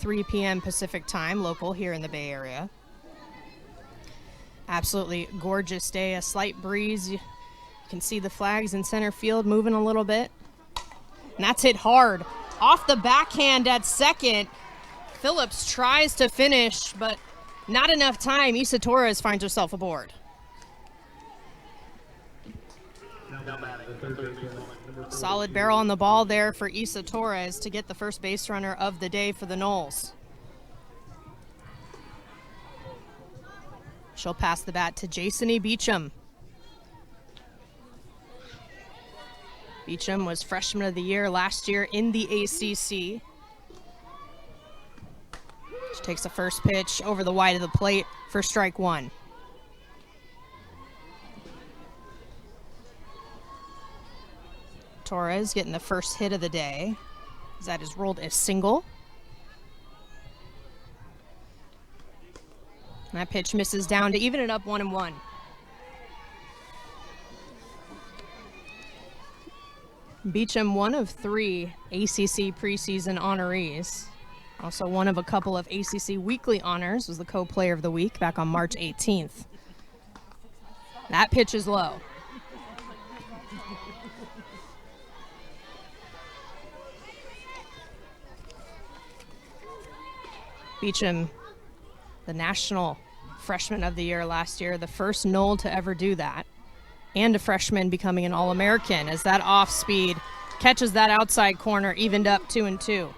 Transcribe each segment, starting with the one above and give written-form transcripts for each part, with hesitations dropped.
3 p.m. Pacific time, local here in the Bay Area. Absolutely gorgeous day, a slight breeze. You can see the flags in center field moving a little bit. And that's hit hard. Off the backhand at second. Phillips tries to finish, but not enough time. Isa Torres finds herself aboard. Solid barrel on the ball there for Isa Torres to get the first base runner of the day for the Noles. She'll pass the bat to Jasony Beecham. Beecham was Freshman of the Year last year in the ACC. She takes the first pitch over the wide of the plate for strike one. Torres getting the first hit of the day. That is rolled as single. And that pitch misses down to even it up 1-1. Beecham, one of 3 ACC preseason honorees. Also one of a couple of ACC weekly honors, was the co-player of the week back on March 18th. That pitch is low. Beecham, the National Freshman of the Year last year, the first Nole to ever do that, and a freshman becoming an All-American as that off-speed catches that outside corner, evened up 2-2.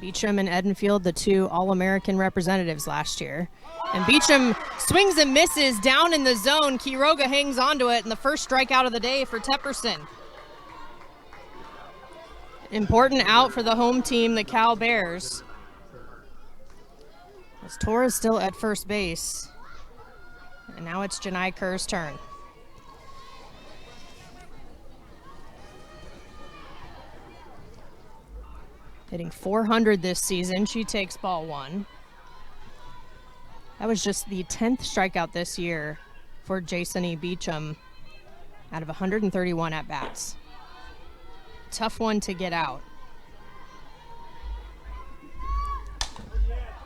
Beecham and Edenfield, the 2 All-American representatives last year. And Beecham swings and misses down in the zone. Quiroga hangs onto it, and the first strikeout of the day for Tepperson. Important out for the home team, the Cal Bears. As Torres still at first base. And now it's Janai Kerr's turn. Hitting .400 this season. She takes ball 1. That was just the 10th strikeout this year for Jasony Beecham out of 131 at-bats. Tough one to get out.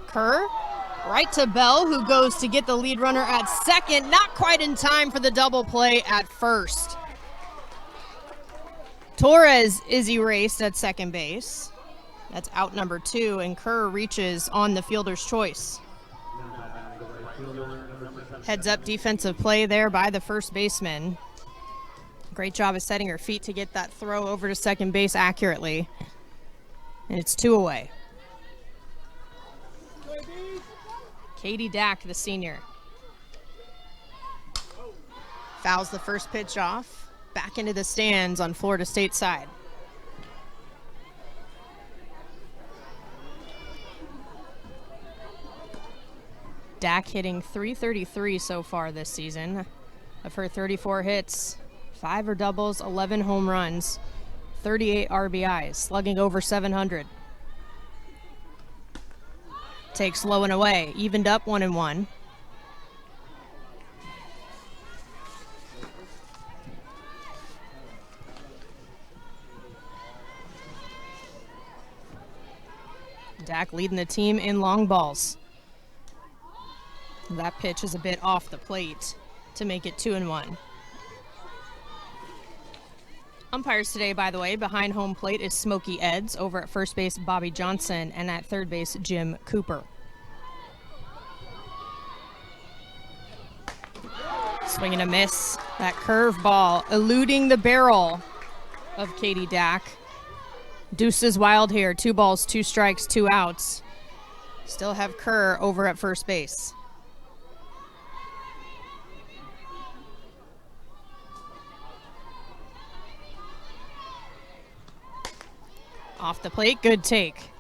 Kerr, right to Bell, who goes to get the lead runner at second. Not quite in time for the double play at first. Torres is erased at second base. That's out number 2, and Kerr reaches on the fielder's choice. Heads up defensive play there by the first baseman. Great job of setting her feet to get that throw over to second base accurately. And it's 2 away. Katie Dack, the senior. Fouls the first pitch off. Back into the stands on Florida State side. Dack hitting .333 so far this season. Of her 34 hits, 5 are doubles, 11 home runs, 38 RBIs, slugging over 700. Takes low and away, evened up 1-1. Dack leading the team in long balls. That pitch is a bit off the plate to make it 2-1. Umpires today, by the way, behind home plate is Smokey Eds, over at first base Bobby Johnson, and at third base Jim Cooper. Swing and a miss. That curve ball eluding the barrel of Katie Dack. Deuces wild here. 2 balls, 2 strikes, 2 outs. Still have Kerr over at first base. Off the plate, good take.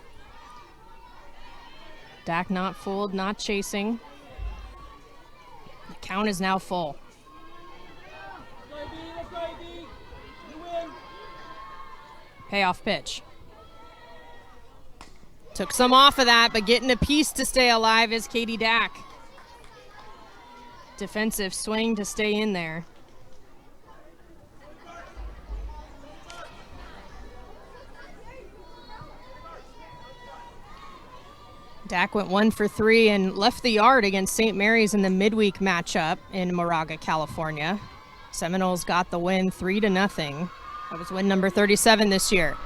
Dack not fooled, not chasing. The count is now full. Payoff pitch. Took some off of that, but getting a piece to stay alive is Katie Dack. Defensive swing to stay in there. Dak went 1 for 3 and left the yard against St. Mary's in the midweek matchup in Moraga, California. Seminoles got the win 3-0. That was win number 37 this year.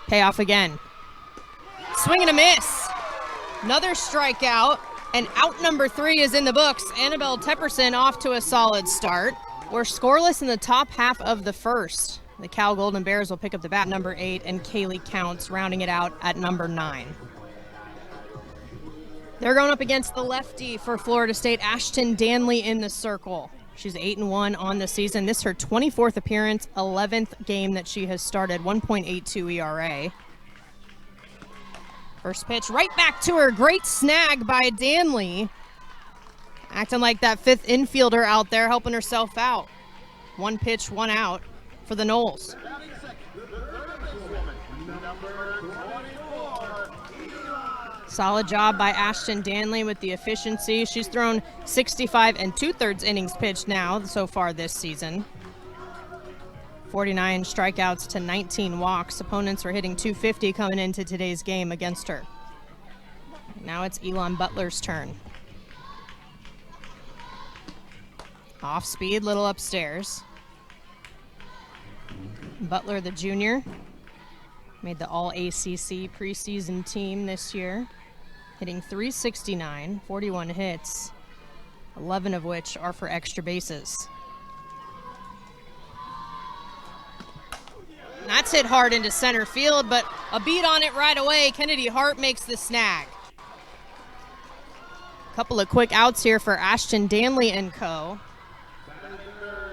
Payoff again. Swing and a miss. Another strikeout, and out number 3 is in the books. Annabelle Tepperson off to a solid start. We're scoreless in the top half of the first. The Cal Golden Bears will pick up the bat number 8, and Kaylee Counts rounding it out at number 9. They're going up against the lefty for Florida State, Ashton Danley in the circle. She's 8-1 on the season. This is her 24th appearance, 11th game that she has started, 1.82 ERA. First pitch right back to her. Great snag by Danley. Acting like that 5th infielder out there, helping herself out. 1 pitch, 1 out for the Noles. Solid job by Ashton Danley with the efficiency. She's thrown 65 2/3 innings pitched now so far this season. 49 strikeouts to 19 walks. Opponents were hitting .250 coming into today's game against her. Now it's Elon Butler's turn. Off speed, little upstairs. Butler, the junior, made the All-ACC preseason team this year, hitting .369, 41 hits, 11 of which are for extra bases. That's hit hard into center field, but a beat on it right away. Kennedy Hart makes the snag. Couple of quick outs here for Ashton Danley and co.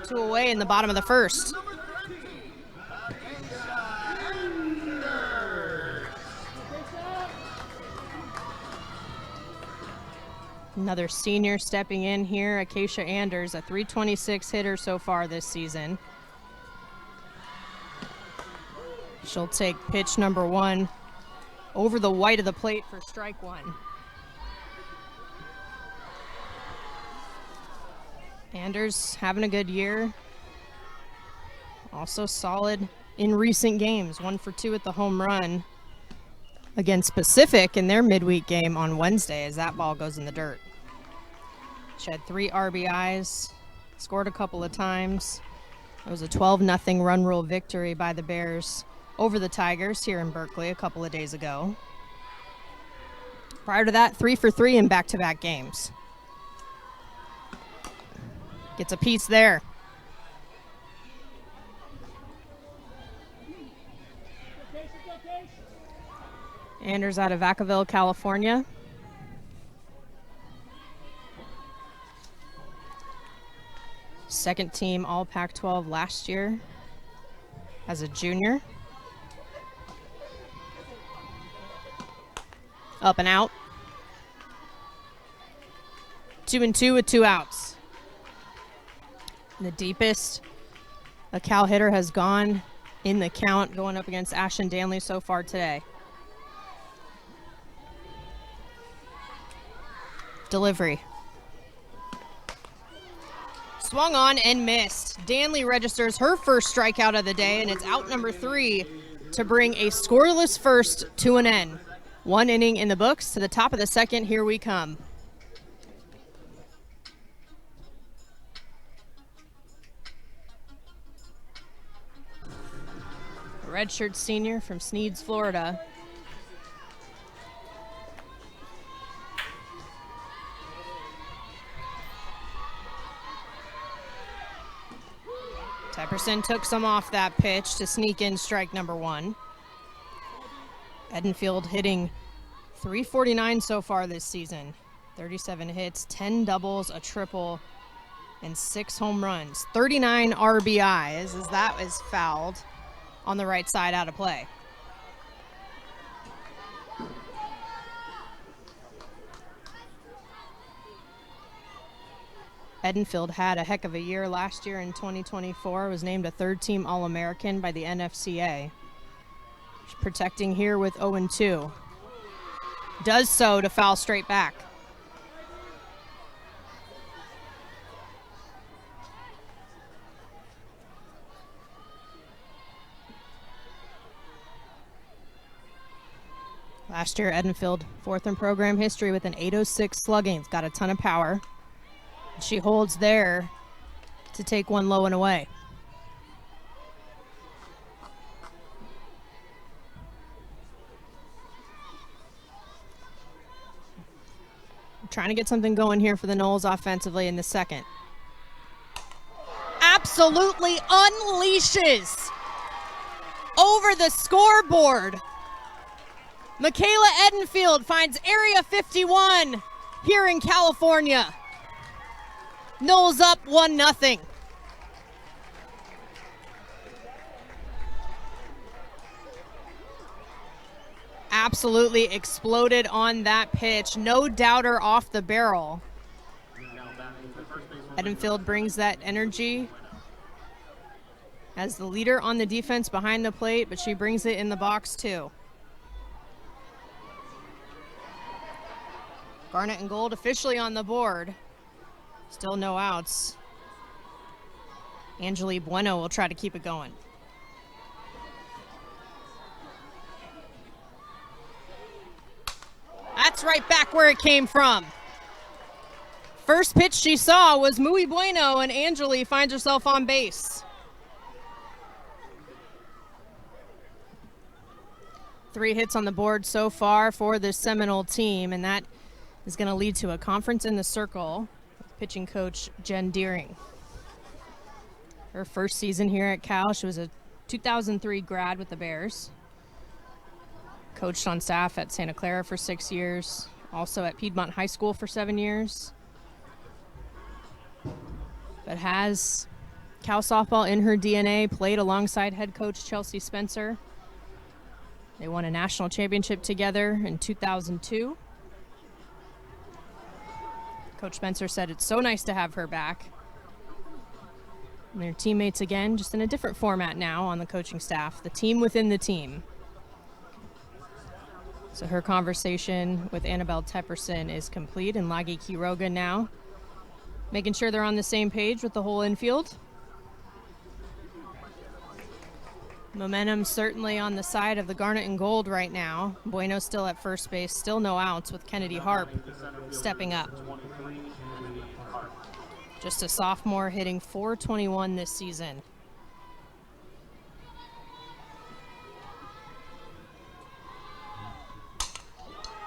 2 away in the bottom of the first. Another senior stepping in here, Acacia Anders, a .326 hitter so far this season. She'll take pitch number 1 over the white of the plate for strike 1. Anders having a good year. Also solid in recent games. 1 for 2 at the home run against Pacific in their midweek game on Wednesday as that ball goes in the dirt. She had 3 RBIs, scored a couple of times. It was a 12-0 run rule victory by the Bears over the Tigers here in Berkeley a couple of days ago. Prior to that, 3 for 3 in back-to-back games. Gets a piece there. Anders out of Vacaville, California. Second team All Pac-12 last year as a junior. Up and out. 2-2 with 2 outs. The deepest a Cal hitter has gone in the count going up against Ashton Danley so far today. Delivery. Swung on and missed. Danley registers her first strikeout of the day, and it's out number 3 to bring a scoreless first to an end. 1 inning in the books. To the top of the second, here we come. A redshirt senior from Sneads, Florida. Tepperson took some off that pitch to sneak in strike number 1. Edenfield hitting .349 so far this season. 37 hits, 10 doubles, a triple, and 6 home runs. 39 RBIs as that is fouled on the right side out of play. Edenfield had a heck of a year last year in 2024. Was named a 3rd-team All-American by the NFCA. She's protecting here with 0-2. Does so to foul straight back. Last year, Edenfield, fourth in program history with an .806 slugging. It's got a ton of power. She holds there to take one low and away. Trying to get something going here for the Noles offensively in the second. Absolutely unleashes over the scoreboard. Michaela Edenfield finds Area 51 here in California. Noles up 1-0. Absolutely exploded on that pitch. No doubter off the barrel. Edenfield brings that energy as the leader on the defense behind the plate, but she brings it in the box too. Garnet and gold officially on the board. Still no outs. Angeli Bueno will try to keep it going. That's right back where it came from. First pitch she saw was Muy Bueno, and Angeli finds herself on base. 3 hits on the board so far for the Seminole team, and that is going to lead to a conference in the circle with pitching coach Jen Deering. Her first season here at Cal, she was a 2003 grad with the Bears. Coached on staff at Santa Clara for 6 years, also at Piedmont High School for 7 years. But has Cal softball in her DNA, played alongside head coach Chelsea Spencer. They won a national championship together in 2002. Coach Spencer said it's so nice to have her back. And they're teammates again, just in a different format now on the coaching staff, the team within the team. So her conversation with Annabelle Tepperson is complete, and Lagi Quiroga now making sure they're on the same page with the whole infield. Momentum certainly on the side of the Garnet and Gold right now. Bueno still at first base, still no outs with Kennedy Harp stepping up. Just a sophomore hitting .421 this season.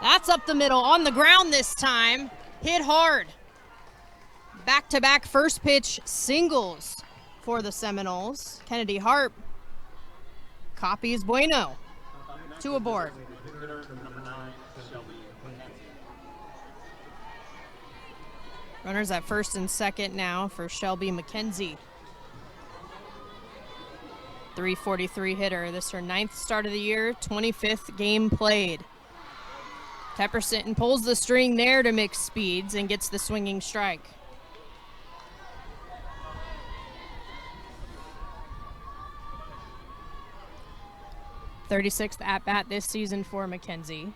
That's up the middle, on the ground this time. Hit hard. Back-to-back first pitch singles for the Seminoles. Kennedy Harp copies Bueno. 2 aboard. Runners at first and second now for Shelby McKenzie. .343 hitter. This is her 9th start of the year, 25th game played. Tepperson pulls the string there to mix speeds and gets the swinging strike. .36th at-bat this season for McKenzie.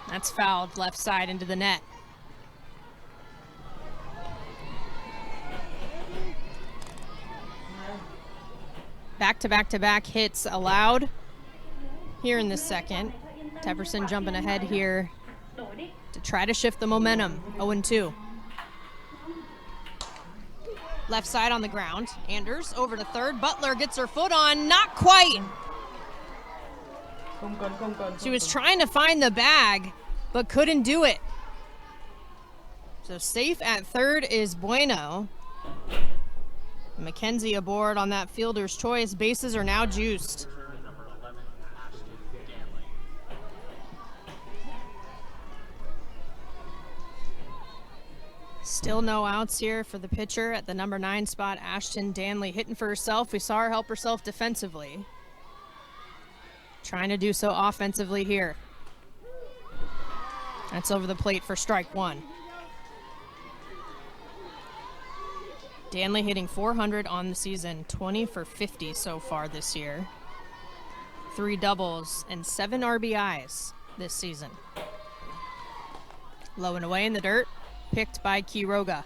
That's fouled left side into the net. Back-to-back-to-back hits allowed here in the second. Tepperson jumping ahead here to try to shift the momentum. 0-2. Left side on the ground. Anders over to third. Butler gets her foot on. Not quite. She was trying to find the bag, but couldn't do it. So safe at third is Bueno. McKenzie aboard on that fielder's choice. Bases are now juiced. Still no outs here for the pitcher at the number 9 spot, Ashton Danley, hitting for herself. We saw her help herself defensively. Trying to do so offensively here. That's over the plate for strike 1. Danley hitting .400 on the season, 20 for 50 so far this year. 3 doubles and 7 RBIs this season. Low and away in the dirt. Picked by Quiroga.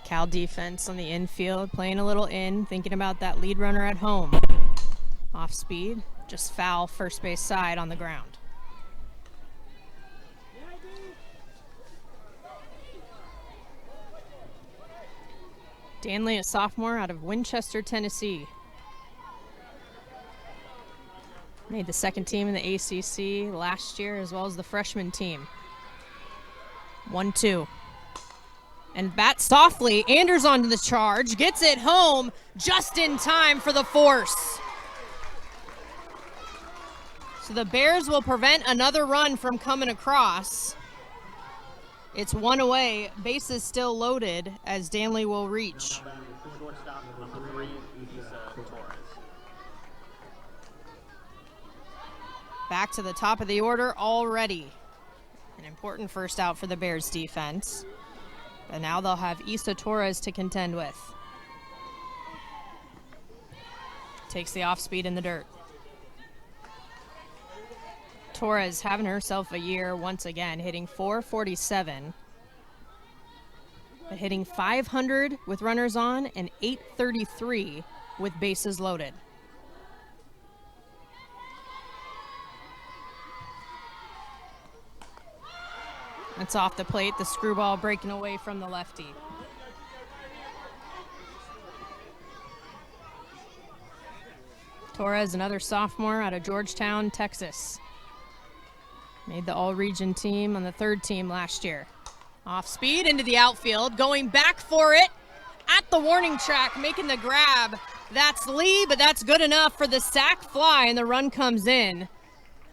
Cal defense on the infield, playing a little in, thinking about that lead runner at home. Off speed, just foul first base side on the ground. Danley, a sophomore out of Winchester, Tennessee. Made the second team in the ACC last year, as well as the freshman team. 1-2. And bat softly. Anders onto the charge. Gets it home just in time for the force. So the Bears will prevent another run from coming across. It's one away. Bases still loaded as Danley will reach. Back to the top of the order already. An important first out for the Bears defense. But now they'll have Isa Torres to contend with. Takes the off speed in the dirt. Torres having herself a year once again, hitting .447. But hitting .500 with runners on and .833 with bases loaded. It's off the plate, the screwball breaking away from the lefty. Torres, another sophomore out of Georgetown, Texas. Made the all-region team on the third team last year. Off speed into the outfield, going back for it at the warning track, making the grab. That's Lee, but that's good enough for the sac fly, and the run comes in.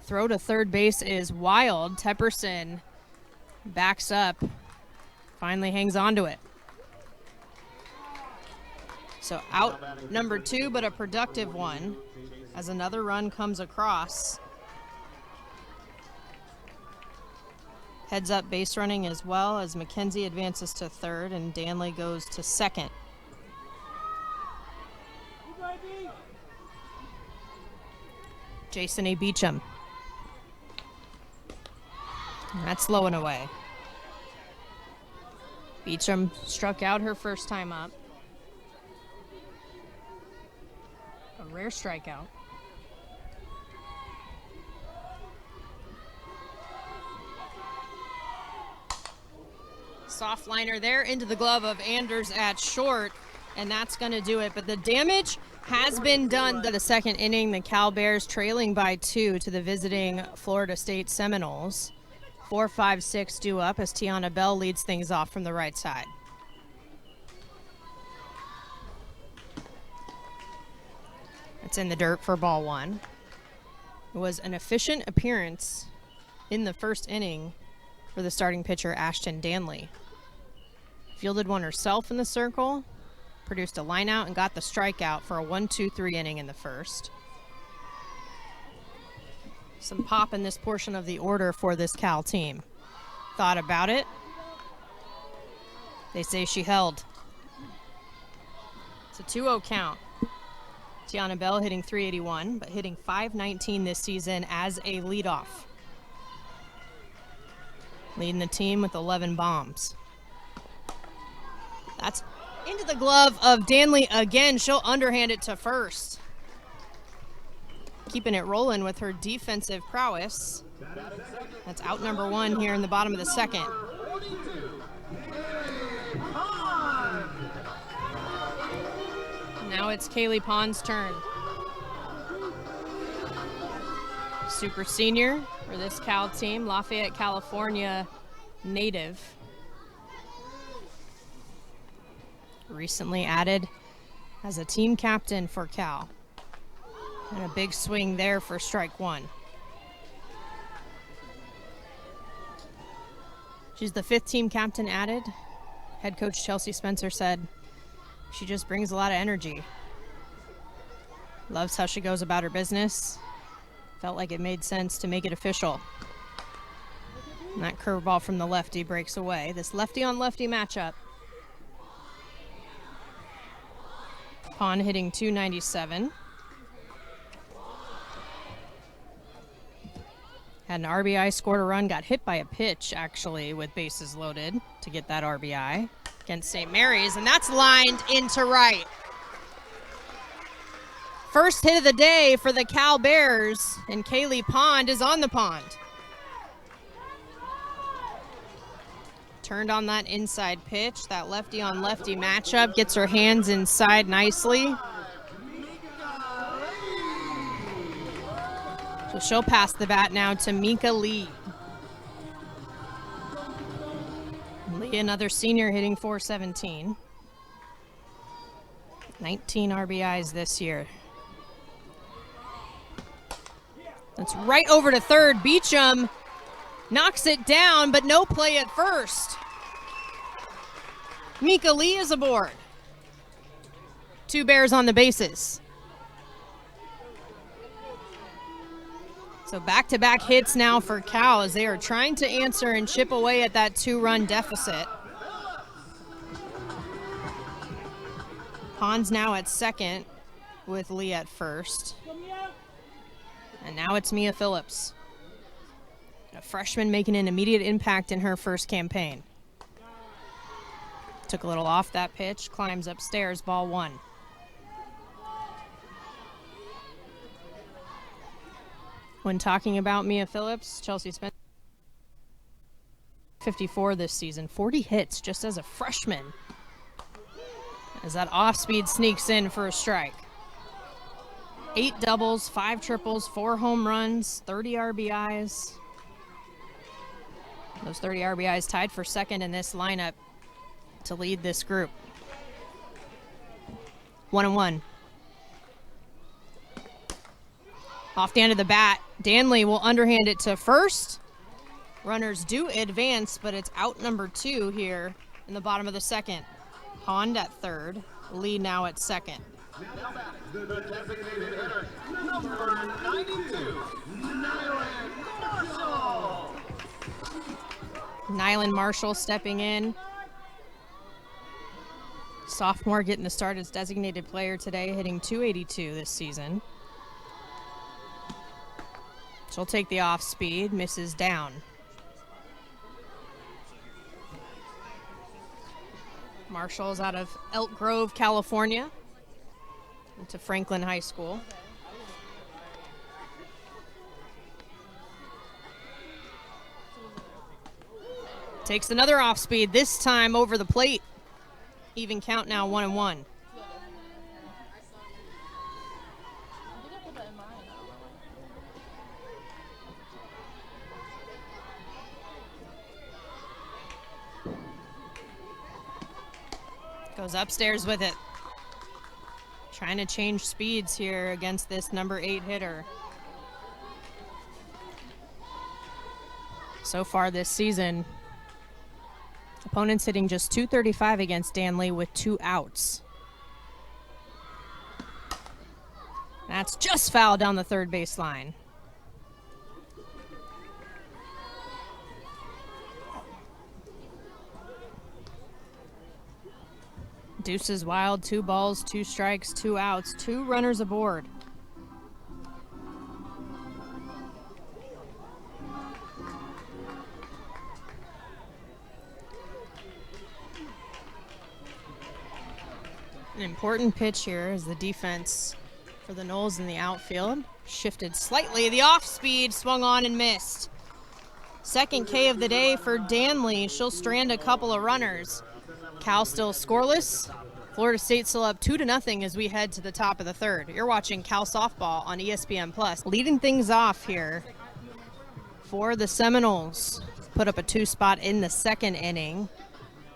Throw to third base is wild. Tepperson backs up, finally hangs on to it. So out number 2, but a productive one as another run comes across. Heads up base running as well as McKenzie advances to third and Danley goes to second. Jason A. Beecham. That's low and away. Beecham struck out her first time up. A rare strikeout. Soft liner there into the glove of Anders at short, and that's going to do it. But the damage has been done to the second inning. The Cal Bears trailing by 2 to the visiting Florida State Seminoles. 4-5-6 due up as Tiana Bell leads things off from the right side. It's in the dirt for ball 1. It was an efficient appearance in the first inning for the starting pitcher, Ashton Danley. Fielded one herself in the circle, produced a line out, and got the strikeout for a 1-2-3 inning in the first. Some pop in this portion of the order for this Cal team. Thought about it. They say she held. It's a 2-0 count. Tiana Bell hitting .381, but hitting .519 this season as a leadoff. Leading the team with 11 bombs. That's into the glove of Danley again. She'll underhand it to first. Keeping it rolling with her defensive prowess. That's out number 1 here in the bottom of the second. Now it's Kaylee Pond's turn. Super senior for this Cal team, Lafayette, California native. Recently added as a team captain for Cal. And a big swing there for strike 1. She's the 5th team captain added. Head coach Chelsea Spencer said she just brings a lot of energy. Loves how she goes about her business. Felt like it made sense to make it official. And that curveball from the lefty breaks away. This lefty on lefty matchup. Pond hitting .297. Had an RBI, scored a run, got hit by a pitch, actually, with bases loaded to get that RBI. against St. Mary's, and that's lined into right. First hit of the day for the Cal Bears, and Kaylee Pond is on the pond. Turned on that inside pitch, that lefty on lefty matchup, gets her hands inside nicely. So she'll pass the bat now to Mika Lee. Lee, another senior, hitting .417. 19 RBIs this year. That's right over to third. Beecham knocks it down, but no play at first. Mika Lee is aboard. 2 Bears on the bases. So back-to-back hits now for Cal as they are trying to answer and chip away at that 2-run deficit. Pond's now at second with Lee at first. And now it's Mia Phillips, a freshman making an immediate impact in her first campaign. Took a little off that pitch, climbs upstairs, ball 1. When talking about Mia Phillips, Chelsea Spencer, 54 this season, 40 hits just as a freshman. As that off-speed sneaks in for a strike. 8 doubles, 5 triples, 4 home runs, 30 RBIs. Those 30 RBIs tied for second in this lineup to lead this group. 1-1. Off the end of the bat, Danley will underhand it to first. Runners do advance, but it's out number 2 here in the bottom of the second. Pond at third, Lee now at second. The designated hitter, number 92, Nyland Marshall. Nyland Marshall stepping in. Sophomore getting the start as designated player today, hitting .282 this season. She'll take the off speed, misses down. Marshall's out of Elk Grove, California, into Franklin High School. Takes another off speed, this time over the plate. Even count now, 1-1. Goes upstairs with it. Trying to change speeds here against this number 8 hitter. So far this season, opponents hitting just .235 against Danley with 2 outs. That's just foul down the third base line. Deuces wild, 2 balls, 2 strikes, 2 outs, 2 runners aboard. An important pitch here as the defense for the Noles in the outfield shifted slightly. The off speed swung on and missed. Second K of the day for Danley. She'll strand a couple of runners. Cal still scoreless. Florida State still up 2-0 as we head to the top of the third. You're watching Cal Softball on ESPN+. Leading things off here for the Seminoles. Put up a 2 spot in the second inning.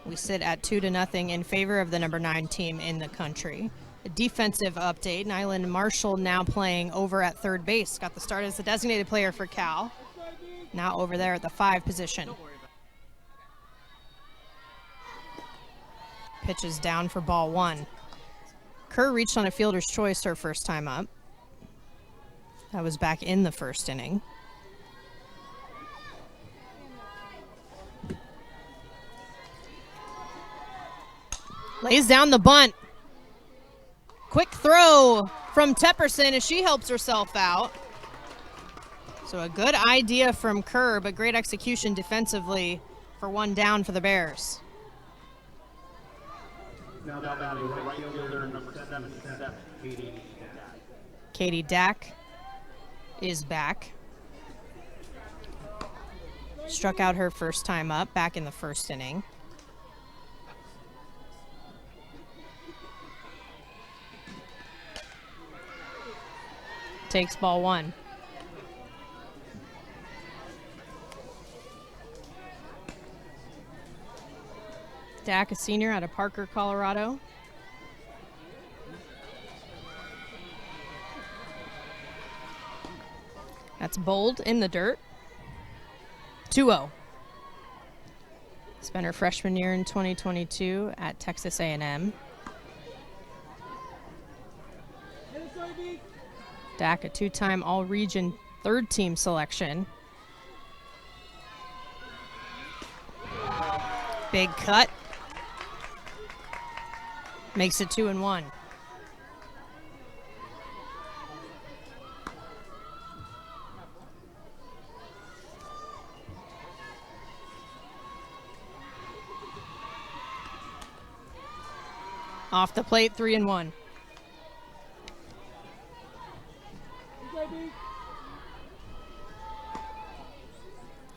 We sit at 2-0 in favor of the number 9 team in the country. A defensive update. Nyland Marshall now playing over at third base. Got the start as the designated player for Cal. Now over there at the 5 position. Pitches down for ball 1. Kerr reached on a fielder's choice her first time up. That was back in the first inning. Lays down the bunt. Quick throw from Tepperson as she helps herself out. So a good idea from Kerr, but great execution defensively for 1 down for the Bears. Now batting right fielder number 77, Katie Dack. Katie Dack is back. Struck out her first time up back in the first inning. Takes ball one. Dack, a senior out of Parker, Colorado. That's bowled in the dirt. 2-0. Spent her freshman year in 2022 at Texas A&M. Dack, a two-time All-Region third-team selection. Big cut. Makes it 2-1. Off the plate, 3-1.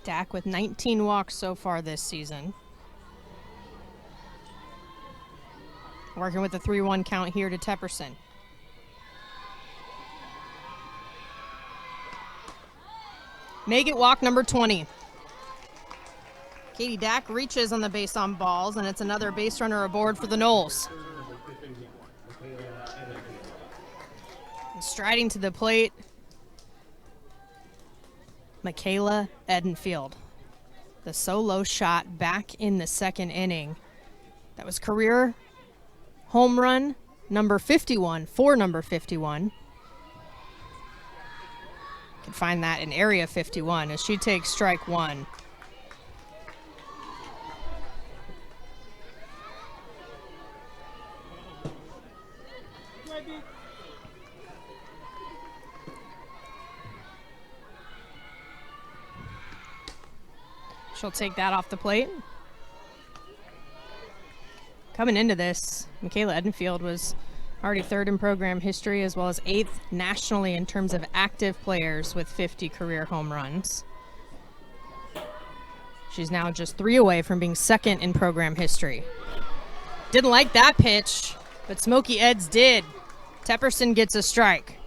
Dack with 19 walks so far this season. Working with a 3-1 count here to Tepperson. Make it walk number 20. Katie Dack reaches on the base on balls, and it's another base runner aboard for the Noles. And striding to the plate, Michaela Edenfield. The solo shot back in the second inning. That was career home run number 51 for number 51. You can find that in area 51 as she takes strike one. She'll take that off the plate. Coming into this, Michaela Edenfield was already third in program history as well as eighth nationally in terms of active players with 50 career home runs. She's now just 3 away from being second in program history. Didn't like that pitch, but Smokey Eds did. Tepperson gets a strike.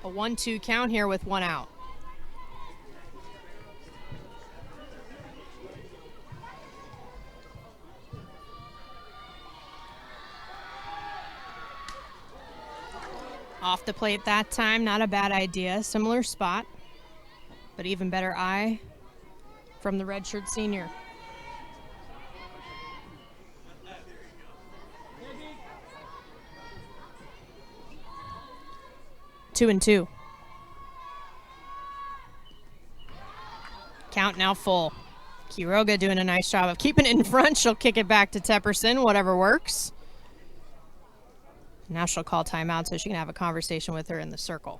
A 1-2 count here with 1 out. Off the plate that time, not a bad idea. Similar spot, but even better eye from the redshirt senior. Two and two. Count now full. Quiroga doing a nice job of keeping it in front. She'll kick it back to Tepperson, whatever works. Now she'll call timeout so she can have a conversation with her in the circle.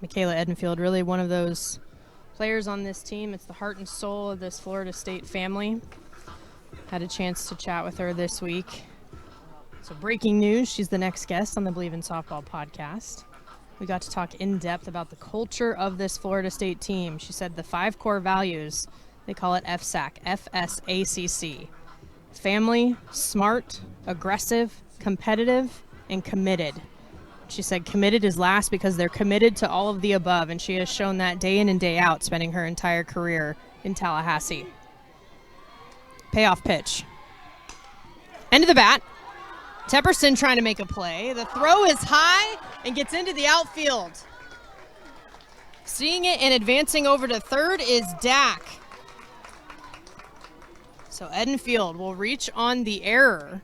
Michaela Edenfield, really one of those players on this team. It's the heart and soul of this Florida State family. Had a chance to chat with her this week. So breaking news, she's the next guest on the Believe in Softball podcast. We got to talk in depth about the culture of this Florida State team. She said the 5 core values. They call it FSAC, F-S-A-C-C. Family, smart, aggressive, competitive, and committed. She said committed is last because they're committed to all of the above, and she has shown that day in and day out, spending her entire career in Tallahassee. Payoff pitch. End of the bat. Tepperson trying to make a play. The throw is high and gets into the outfield. Seeing it and advancing over to third is Dack. So Edenfield will reach on the error.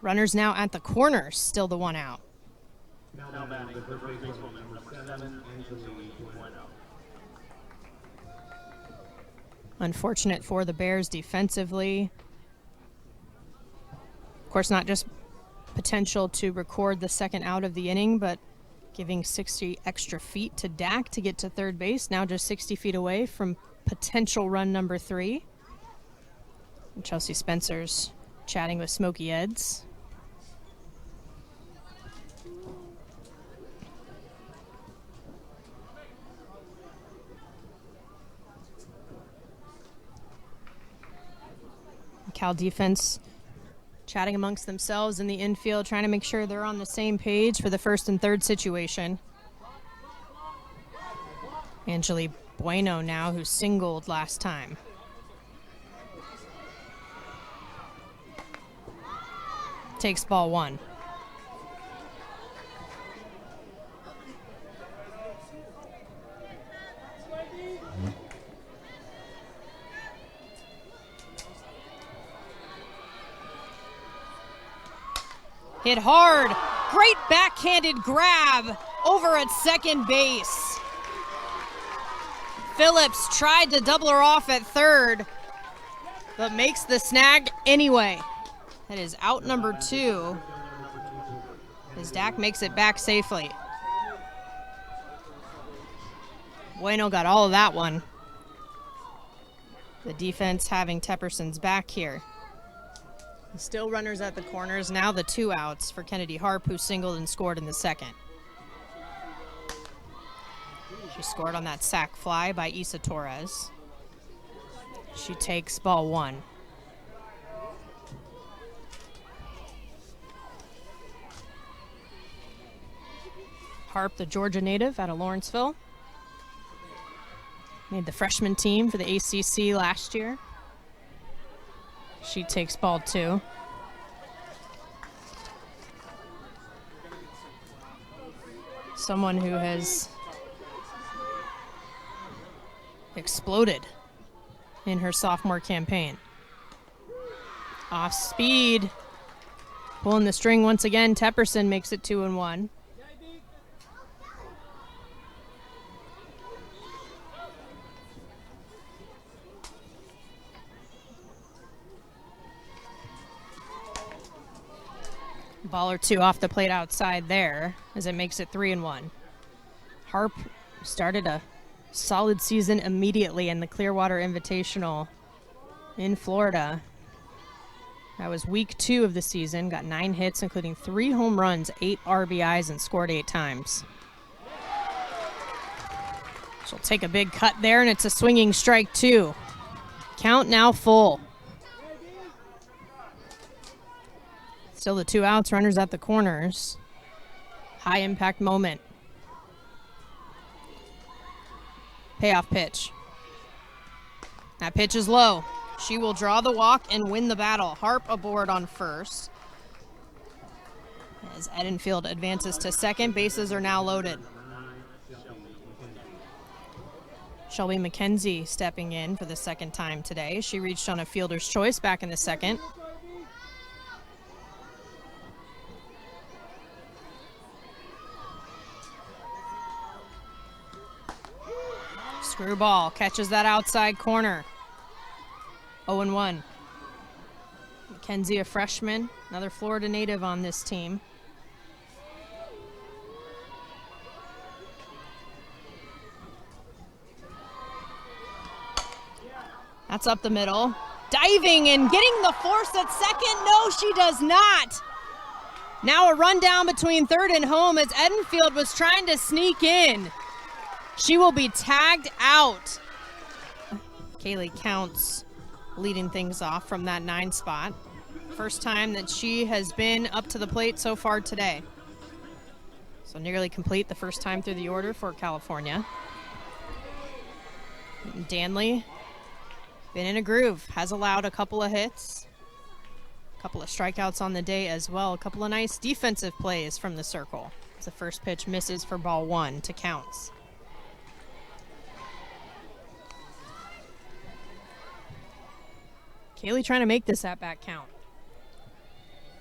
Runners now at the corners, still the 1 out. Now batting the first baseman number 7, Angelique Bueno. Unfortunate for the Bears defensively. Of course, not just potential to record the second out of the inning, but giving 60 extra feet to Dak to get to third base. Now just 60 feet away from potential run number 3. And Chelsea Spencer's chatting with Smokey Eds. Cal defense chatting amongst themselves in the infield, trying to make sure they're on the same page for the first and third situation. Angeli Bueno now, who singled last time. Takes ball 1. Hit hard. Great backhanded grab over at second base. Phillips tried to double her off at third, but makes the snag anyway. That is out number 2 as Dak makes it back safely. Bueno got all of that one. The defense having Tepperson's back here. Still runners at the corners. Now the 2 outs for Kennedy Harp, who singled and scored in the second. She scored on that sac fly by Isa Torres. She takes ball 1. Harp, the Georgia native out of Lawrenceville. Made the freshman team for the ACC last year. She takes ball 2. Someone who has exploded in her sophomore campaign. Off speed. Pulling the string once again. Tepperson makes it 2-1. Ball or 2 off the plate outside there as it makes it 3-1. Harp started a solid season immediately in the Clearwater Invitational in Florida. That was week 2 of the season. Got 9 hits, including 3 home runs, 8 RBIs, and scored 8 times. She'll take a big cut there, and it's a swinging strike 2. Count now full. Still the 2 outs, runners at the corners. High impact moment. Payoff pitch. That pitch is low. She will draw the walk and win the battle. Harp aboard on first. As Edenfield advances to second, bases are now loaded. Shelby McKenzie stepping in for the second time today. She reached on a fielder's choice back in the second. Screwball catches that outside corner. 0-1. McKenzie, a freshman, another Florida native on this team. That's up the middle. Diving and getting the force at second. No, she does not. Now a rundown between third and home as Edenfield was trying to sneak in. She will be tagged out. Kaylee Counts leading things off from that 9 spot. First time that she has been up to the plate so far today. So nearly complete the first time through the order for California. Danley, been in a groove, has allowed a couple of hits. A couple of strikeouts on the day as well. A couple of nice defensive plays from the circle. As the first pitch misses for ball 1 to Counts. Kaylee trying to make this at-bat count.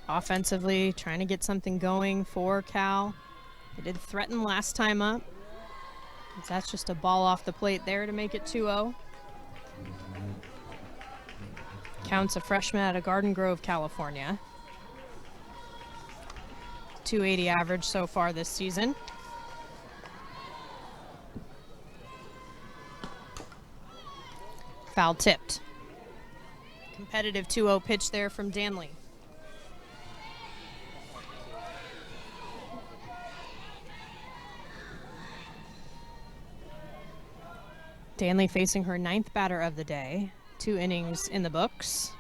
Offensively, trying to get something going for Cal. They did threaten last time up. That's just a ball off the plate there to make it 2-0. Counts, a freshman out of Garden Grove, California. 280 average so far this season. Foul tipped. Competitive 2-0 pitch there from Danley. Danley facing her 9th batter of the day. 2 innings in the books.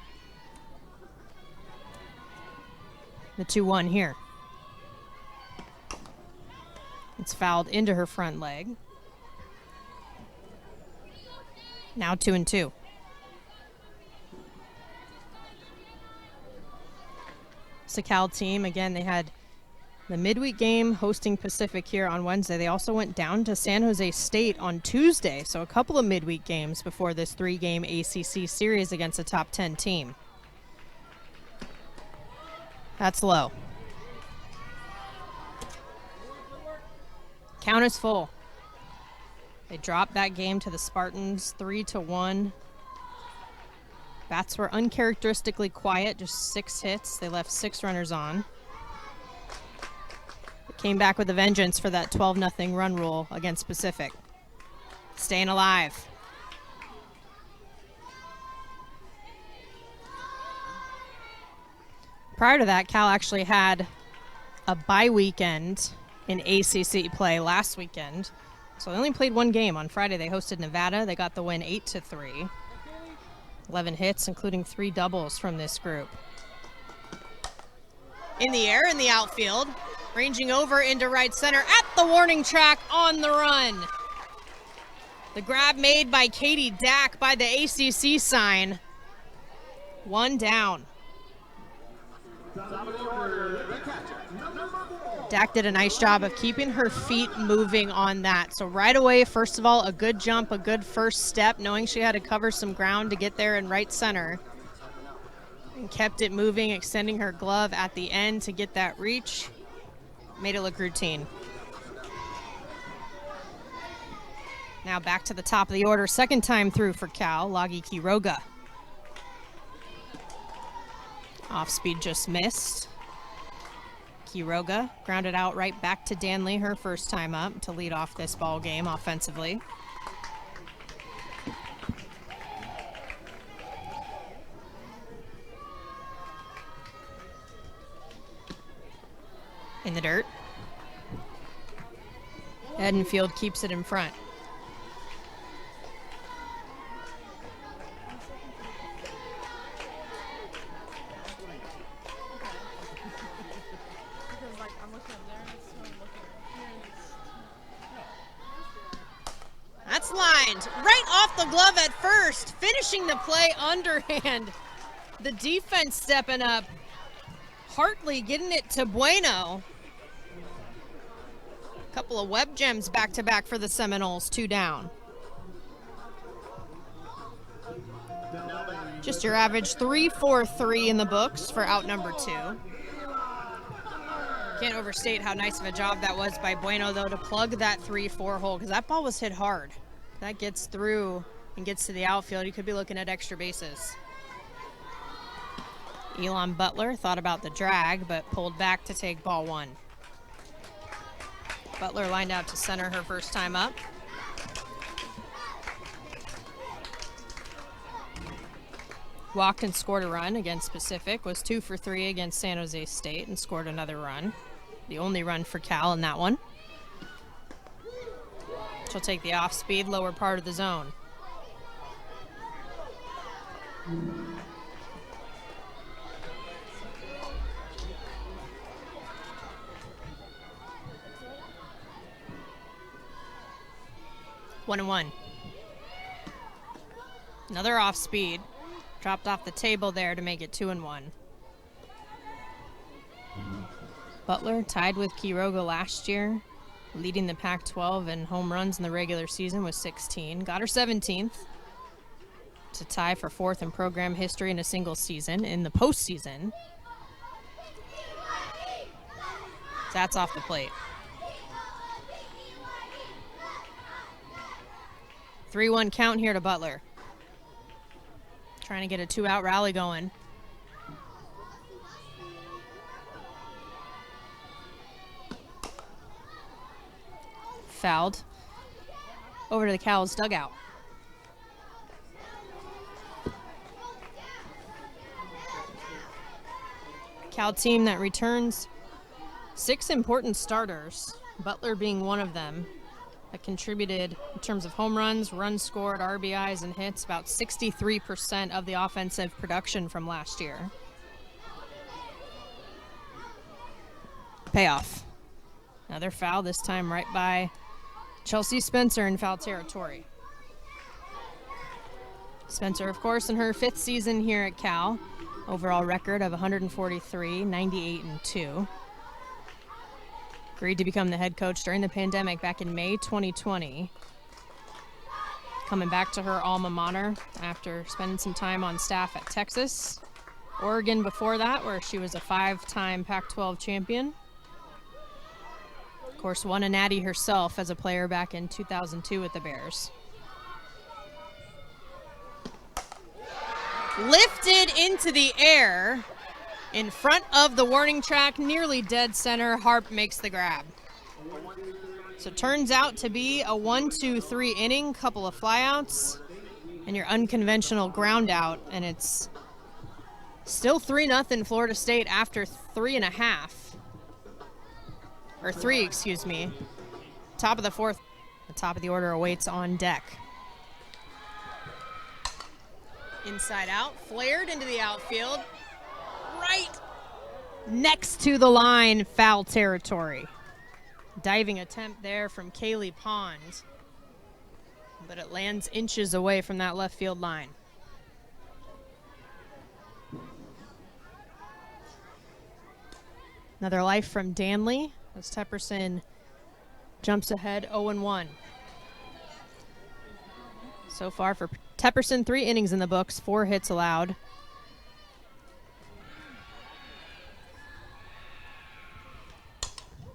The 2-1 here. It's fouled into her front leg. Now 2-2. The Cal team, again, they had the midweek game hosting Pacific here on Wednesday. They also went down to San Jose State on Tuesday, so a couple of midweek games before this 3-game ACC series against a top 10 team. That's low. Count is full. They dropped that game to the Spartans 3-1. Bats were uncharacteristically quiet, just 6 hits. They left 6 runners on. They came back with a vengeance for that 12-0 run rule against Pacific. Staying alive. Prior to that, Cal actually had a bye weekend in ACC play last weekend. So they only played 1 game. On Friday, they hosted Nevada. They got the win 8-3. 11 hits, including 3 doubles from this group. In the air, in the outfield, ranging over into right center at the warning track on the run. The grab made by Katie Dack by the ACC sign. 1 down. Dack did a nice job of keeping her feet moving on that. So right away, first of all, a good jump, a good first step, knowing she had to cover some ground to get there in right center. And kept it moving, extending her glove at the end to get that reach. Made it look routine. Now back to the top of the order, second time through for Cal, Lagi Quiroga. Off speed just missed. Quiroga grounded out right back to Danley, her first time up to lead off this ball game offensively. In the dirt. Edenfield keeps it in front. That's lined right off the glove at first, finishing the play underhand. The defense stepping up. Hartley getting it to Bueno. Couple of web gems back-to-back for the Seminoles, 2 down. Just your average 3-4-3 in the books for out number 2. Can't overstate how nice of a job that was by Bueno, though, to plug that 3-4 hole, because that ball was hit hard. That gets through and gets to the outfield. You could be looking at extra bases. Elon Butler thought about the drag, but pulled back to take ball 1. Butler lined out to center her first time up. Walked and scored a run against Pacific, was 2 for 3 against San Jose State and scored another run. The only run for Cal in that one. She'll take the off-speed, lower part of the zone. One and one. Another off speed. Dropped off the table there to make it 2-1. Butler tied with Quiroga last year, leading the Pac-12 in home runs in the regular season with 16. Got her 17th to tie for 4th in program history in a single season. In the postseason, that's off the plate. 3-1 count here to Butler. Trying to get a 2-out rally going. Fouled. Over to the Cal's dugout. Cal team that returns 6 important starters, Butler being one of them, that contributed in terms of home runs, runs scored, RBIs, and hits, about 63% of the offensive production from last year. Payoff. Another foul, this time right by Chelsea Spencer in foul territory. Spencer, of course, in her 5th season here at Cal. Overall record of 143, 98, and 2. Agreed to become the head coach during the pandemic back in May 2020. Coming back to her alma mater after spending some time on staff at Texas. Oregon before that, where she was a 5-time Pac-12 champion. Of course, won a Natty herself as a player back in 2002 with the Bears. Lifted into the air in front of the warning track, nearly dead center. Harp makes the grab. So turns out to be a 1-2-3 inning, couple of flyouts, and your unconventional ground out, and it's still 3-0 Florida State after 3.5. Or 3, excuse me. Top of the 4th, the top of the order awaits on deck. Inside out, flared into the outfield, right next to the line, foul territory. Diving attempt there from Kaylee Pond, but it lands inches away from that left field line. Another life from Danley as Tepperson jumps ahead 0-1. So far for Tepperson, 3 innings in the books, 4 hits allowed.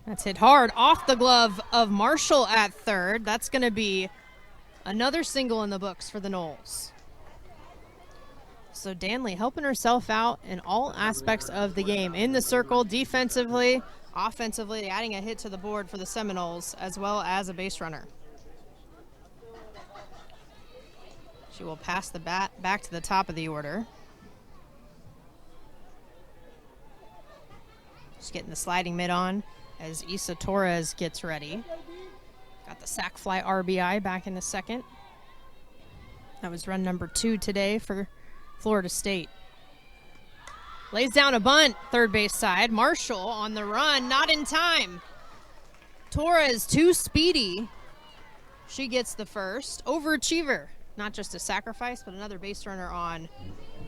That's hit hard off the glove of Marshall at third. That's going to be another single in the books for the Noles. So Danley helping herself out in all aspects of the game. In the circle, defensively, offensively, adding a hit to the board for the Seminoles, as well as a base runner. She will pass the bat back to the top of the order. Just getting the sliding mitt on as Isa Torres gets ready. Got the sac fly RBI back in the second. That was run number 2 today for Florida State. Lays down a bunt, third base side. Marshall on the run, not in time. Torres too speedy. She gets the first. Overachiever. Not just a sacrifice, but another base runner on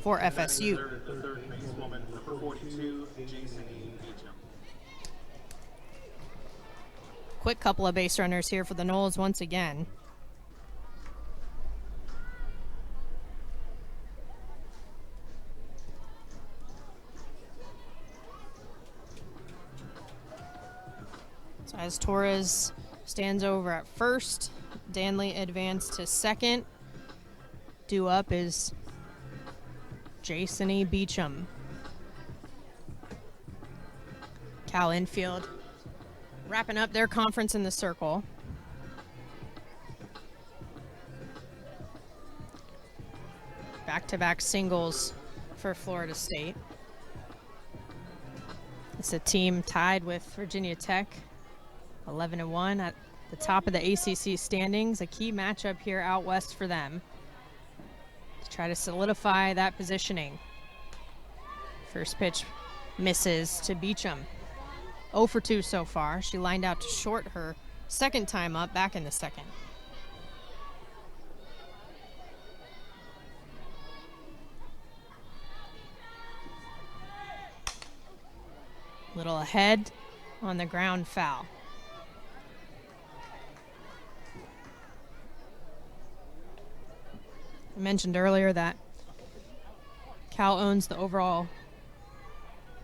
for FSU. Third basewoman, number 42, Jason Beecham. Quick couple of base runners here for the Noles once again. So as Torres stands over at first, Danley advanced to second. Due up is Jason Beecham. Cal infield wrapping up their conference in the circle. Back-to-back singles for Florida State. It's a team tied with Virginia Tech, 11-1 at the top of the ACC standings. A key matchup here out west for them to try to solidify that positioning. First pitch misses to Beecham. 0 for 2 so far. She lined out to short her second time up back in the second. Little ahead on the ground foul. I mentioned earlier that Cal owns the overall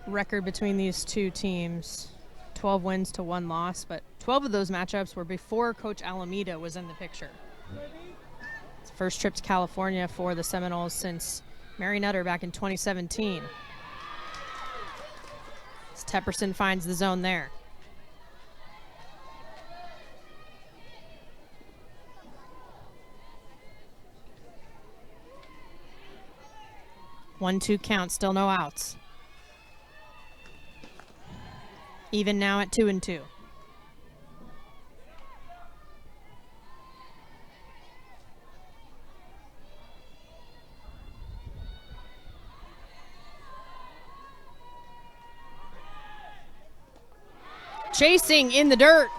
record between these two teams. 12 wins to 1 loss, but 12 of those matchups were before Coach Alameda was in the picture. It's the first trip to California for the Seminoles since Mary Nutter back in 2017. As Tepperson finds the zone there. One-two count, still no outs. Even now at 2-2. Chasing in the dirt.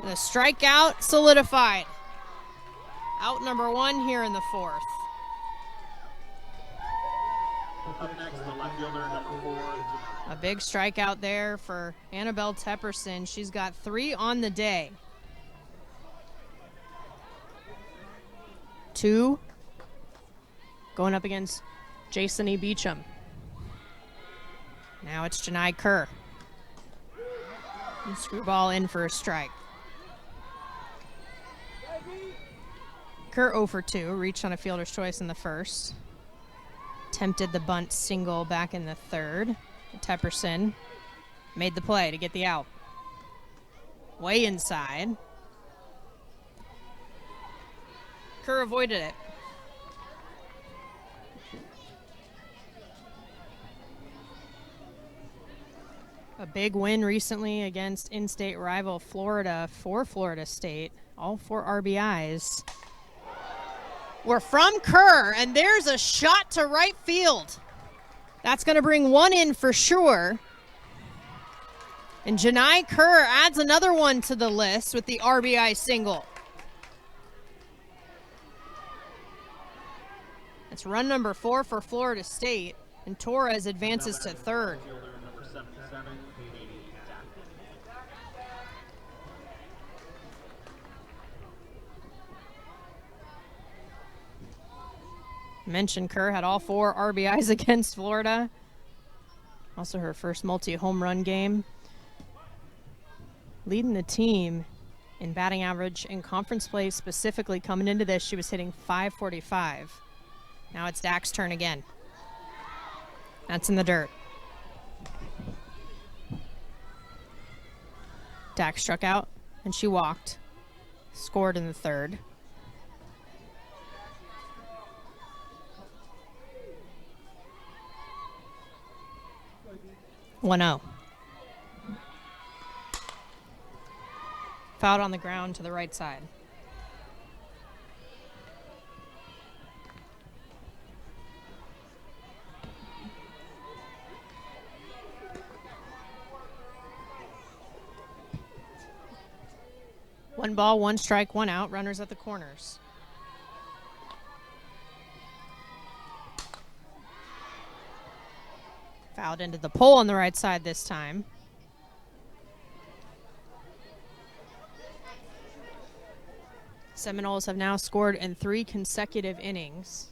The strikeout solidified. Out number 1 here in the 4th. Up next, the left fielder, number 4. A big strikeout there for Annabelle Tepperson. She's got 3 on the day. 2 going up against Jason E. Beecham. Now it's Janai Kerr. And screwball in for a strike. Kerr 0 for 2, reached on a fielder's choice in the 1st. Attempted the bunt single back in the 3rd. Tepperson made the play to get the out. Way inside. Kerr avoided it. A big win recently against in-state rival Florida for Florida State. All 4 RBIs were from Kerr, and there's a shot to right field. That's going to bring 1 in for sure. And Janai Kerr adds another one to the list with the RBI single. That's run number 4 for Florida State, and Torres advances to 3rd. Mentioned Kerr had all 4 RBIs against Florida. Also her first multi-home run game. Leading the team in batting average in conference play specifically. Coming into this, she was hitting .545. Now it's Dak's turn again. That's in the dirt. Dak struck out and she walked. Scored in the 3rd. 1-0. Fouled on the ground to the right side. One ball, 1 strike, 1 out. Runners at the corners. Fouled into the pole on the right side this time. Seminoles have now scored in 3 consecutive innings.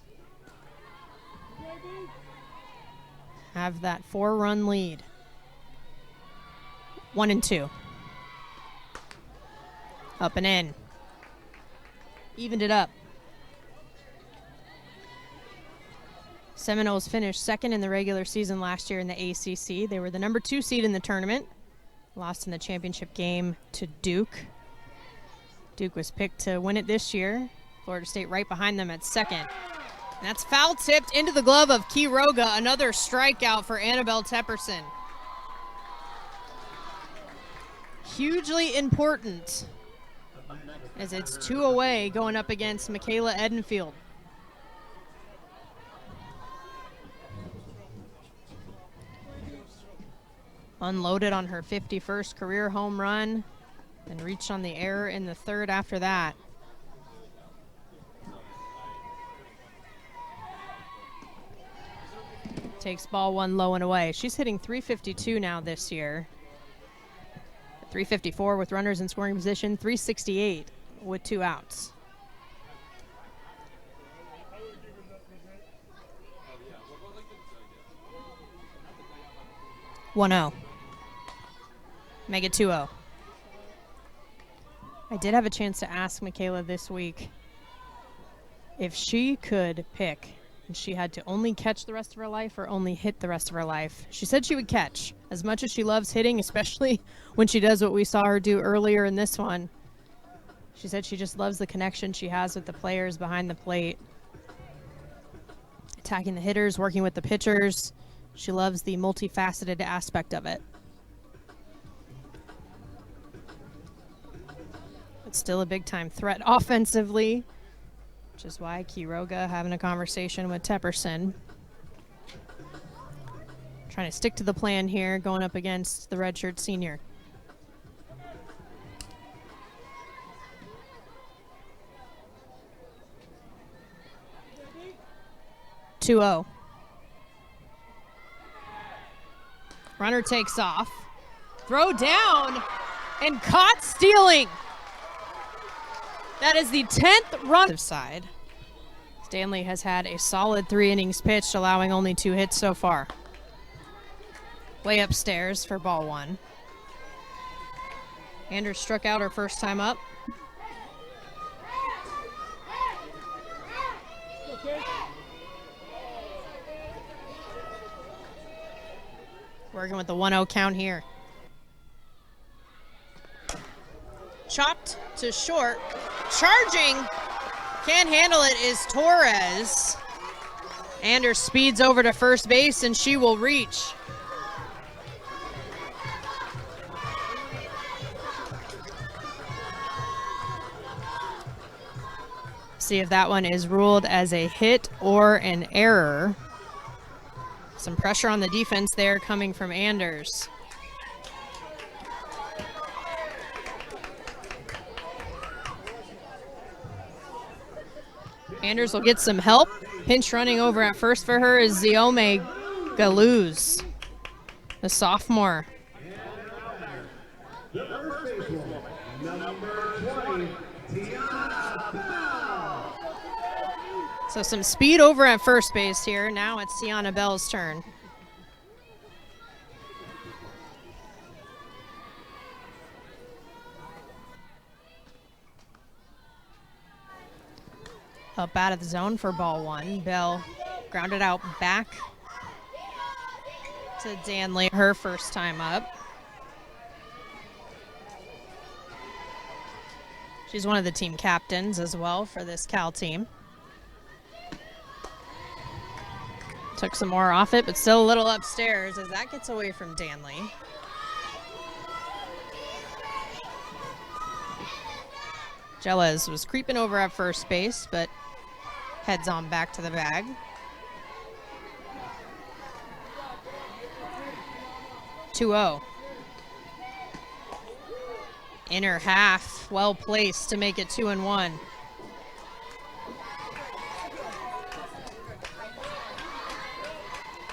Have that 4-run lead. 1-2. Up and in. Evened it up. Seminoles finished 2nd in the regular season last year in the ACC. They were the number 2 seed in the tournament. Lost in the championship game to Duke. Duke was picked to win it this year. Florida State right behind them at 2nd. And that's foul tipped into the glove of Quiroga. Another strikeout for Annabelle Tepperson. Hugely important, as it's 2 away going up against Michaela Edenfield. Unloaded on her 51st career home run and reached on the error in the 3rd after that. Takes ball 1 low and away. She's hitting .352 now this year. .354 with runners in scoring position, .368 with 2 outs. .10. Make it 2-0. I did have a chance to ask Michaela this week if she could pick and she had to only catch the rest of her life or only hit the rest of her life. She said she would catch. As much as she loves hitting, especially when she does what we saw her do earlier in this one, she said she just loves the connection she has with the players behind the plate. Attacking the hitters, working with the pitchers. She loves the multifaceted aspect of it. but still a big-time threat offensively, which is why Quiroga having a conversation with Tepperson. Trying to stick to the plan here, going up against the redshirt senior. (2-0). Runner takes off. Throw down and caught stealing. That is the 10th run. Side. Stanley has had a solid 3 innings pitched, allowing only 2 hits so far. Way upstairs for ball 1. Anders struck out her first time up. Working with the 1-0 count here. Chopped to short. Charging. Can't handle it is Torres. Anders speeds over to first base and she will reach. See if that one is ruled as a hit or an error. Some pressure on the defense there coming from Anders. Anders will get some help. Pinch running over at first for her is Ziome Galuz, the sophomore. The first basewoman, number 20, Tiana Bell. So some speed over at first base here. Now it's Tiana Bell's turn. Up out of the zone for ball 1. Bell grounded out back to Danley, her first time up. She's one of the team captains as well for this Cal team. Took some more off it, but still a little upstairs as that gets away from Danley. Jeles was creeping over at first base, but heads on back to the bag. (2-0). Inner half, well placed to make it 2-1.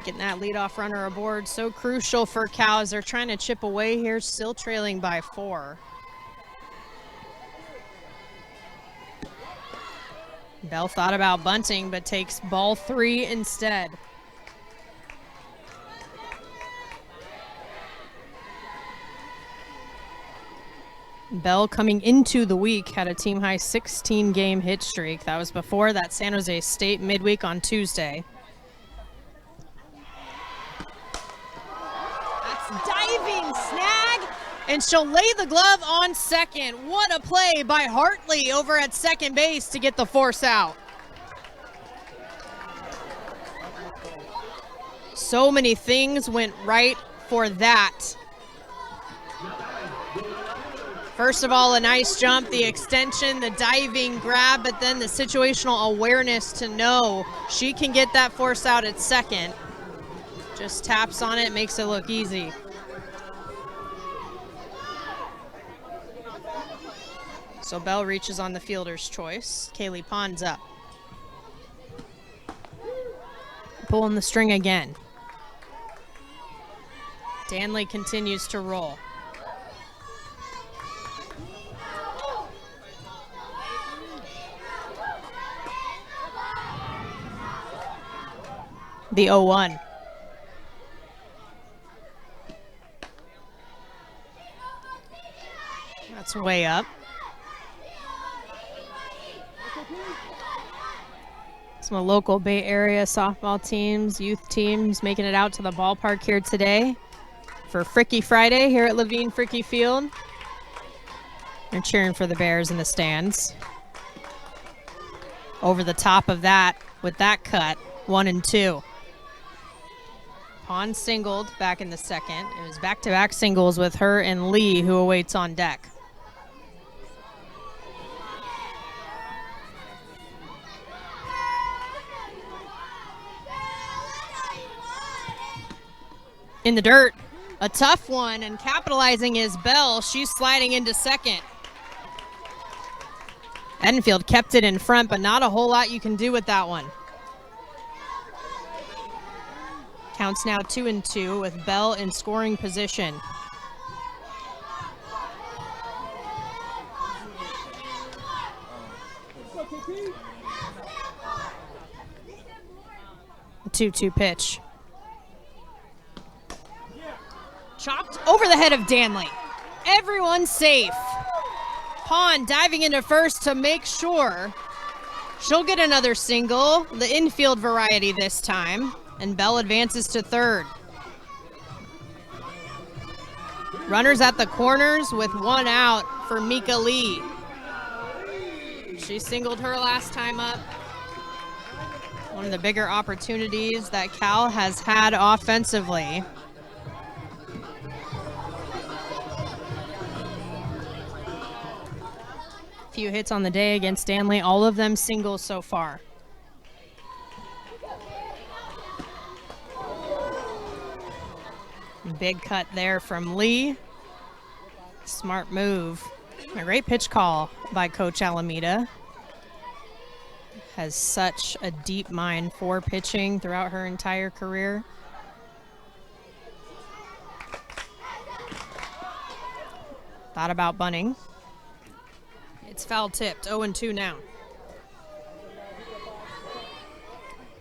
Getting that leadoff runner aboard, so crucial for Cal as they're trying to chip away here, still trailing by 4. Bell thought about bunting, but takes ball 3 instead. Bell coming into the week had a team-high 16-game hit streak. That was before that San Jose State midweek on Tuesday. That's diving snag, and she'll lay the glove on second. What a play by Hartley over at second base to get the force out. So many things went right for that. First of all, a nice jump, the extension, the diving grab, but then the situational awareness to know she can get that force out at second. Just taps on it, makes it look easy. So Bell reaches on the fielder's choice. Kaylee Pond's up. Pulling the string again. Danley continues to roll. The 0-1. That's way up. Some local Bay Area softball teams, youth teams making it out to the ballpark here today for Fricky Friday here at Levine Fricky Field. They're cheering for the Bears in the stands. Over the top of that with that cut, 1-2. Pond singled back in the second. It was back-to-back singles with her and Lee, who awaits on deck. in the dirt. A tough one, and capitalizing is Bell. She's sliding into second. Edenfield kept it in front, but not a whole lot you can do with that one. Counts now 2-2 with Bell in scoring position. A 2-2 pitch. Chopped over the head of Danley. Everyone's safe. Pond diving into first to make sure she'll get another single, the infield variety this time, and Bell advances to third. Runners at the corners with one out for Mika Lee. She singled her last time up. One of the bigger opportunities that Cal has had offensively. Few hits on the day against Stanley, all of them singles so far. Big cut there from Lee. Smart move. A great pitch call by Coach Alameda. Has such a deep mind for pitching throughout her entire career. Thought about bunting. It's foul tipped, 0-2 now.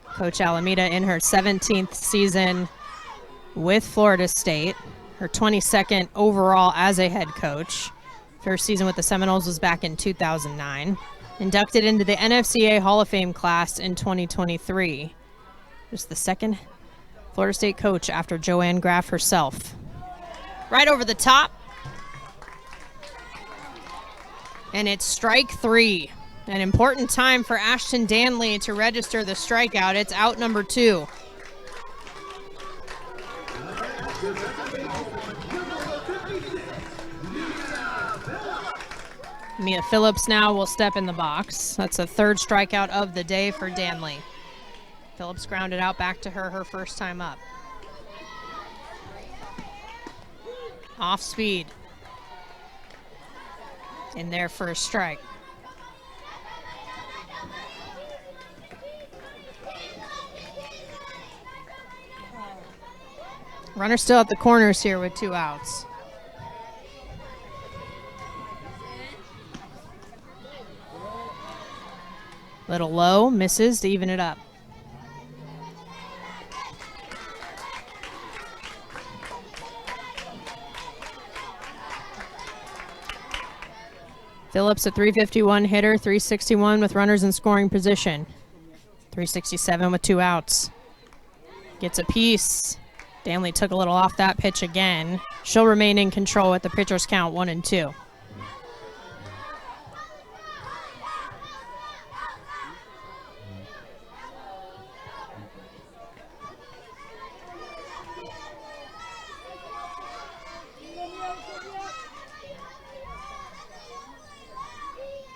Coach Alameda in her 17th season with Florida State, her 22nd overall as a head coach. First season with the Seminoles was back in 2009. Inducted into the NFCA Hall of Fame class in 2023. Just the second Florida State coach after Joanne Graff herself. Right over the top. And it's strike three. An important time for Ashton Danley to register the strikeout. It's out number 2. Mia Phillips now will step in the box. That's a third strikeout of the day for Danley. Phillips grounded out back to her first time up. Off speed. In there for a strike. Runner still at the corners here with 2 outs. Little low, misses to even it up. Phillips, a .351 hitter, .361 with runners in scoring position. .367 with 2 outs. Gets a piece. Danley took a little off that pitch again. She'll remain in control at the pitcher's count 1-2.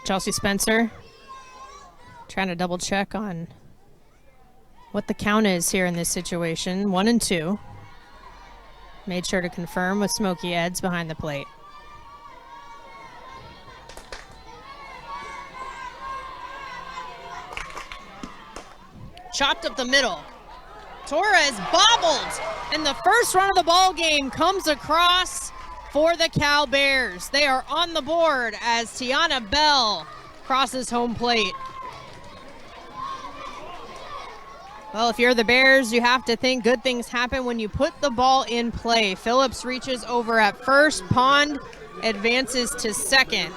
Chelsea Spencer trying to double check on what the count is here in this situation. 1-2. Made sure to confirm with Smokey Eds behind the plate. Chopped up the middle. Torres bobbled, and the first run of the ball game comes across for the Cal Bears. They are on the board as Tiana Bell crosses home plate. Well, if you're the Bears, you have to think good things happen when you put the ball in play. Phillips reaches over at first. Pond advances to second.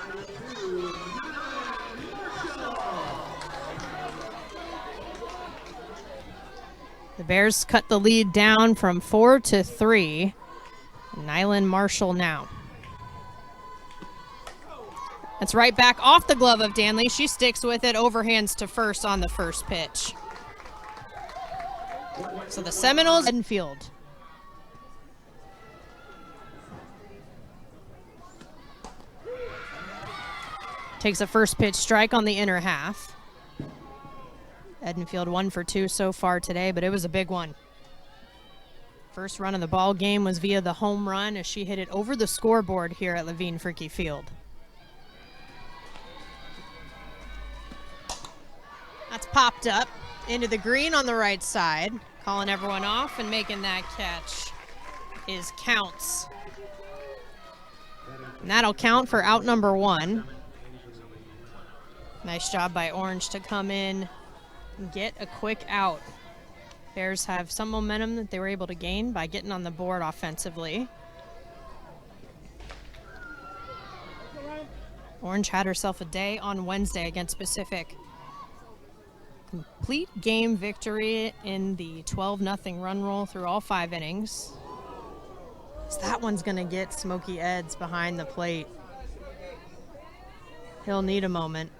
The Bears cut the lead down from 4-3. Nylan Marshall now. That's right back off the glove of Danley. She sticks with it, overhands to first on the first pitch. So the Seminoles infield. Takes a first pitch strike on the inner half. Edenfield 1 for 2 so far today, but it was a big one. First run of the ball game was via the home run as she hit it over the scoreboard here at Levine Fricke Field. That's popped up into the green on the right side. Calling everyone off and making that catch is Counts. And that'll count for out number 1. Nice job by Orange to come in and get a quick out. Bears have some momentum that they were able to gain by getting on the board offensively. Orange had herself a day on Wednesday against Pacific. Complete game victory in the 12-0 run roll through all 5 innings. So that one's going to get Smokey Eds behind the plate. He'll need a moment.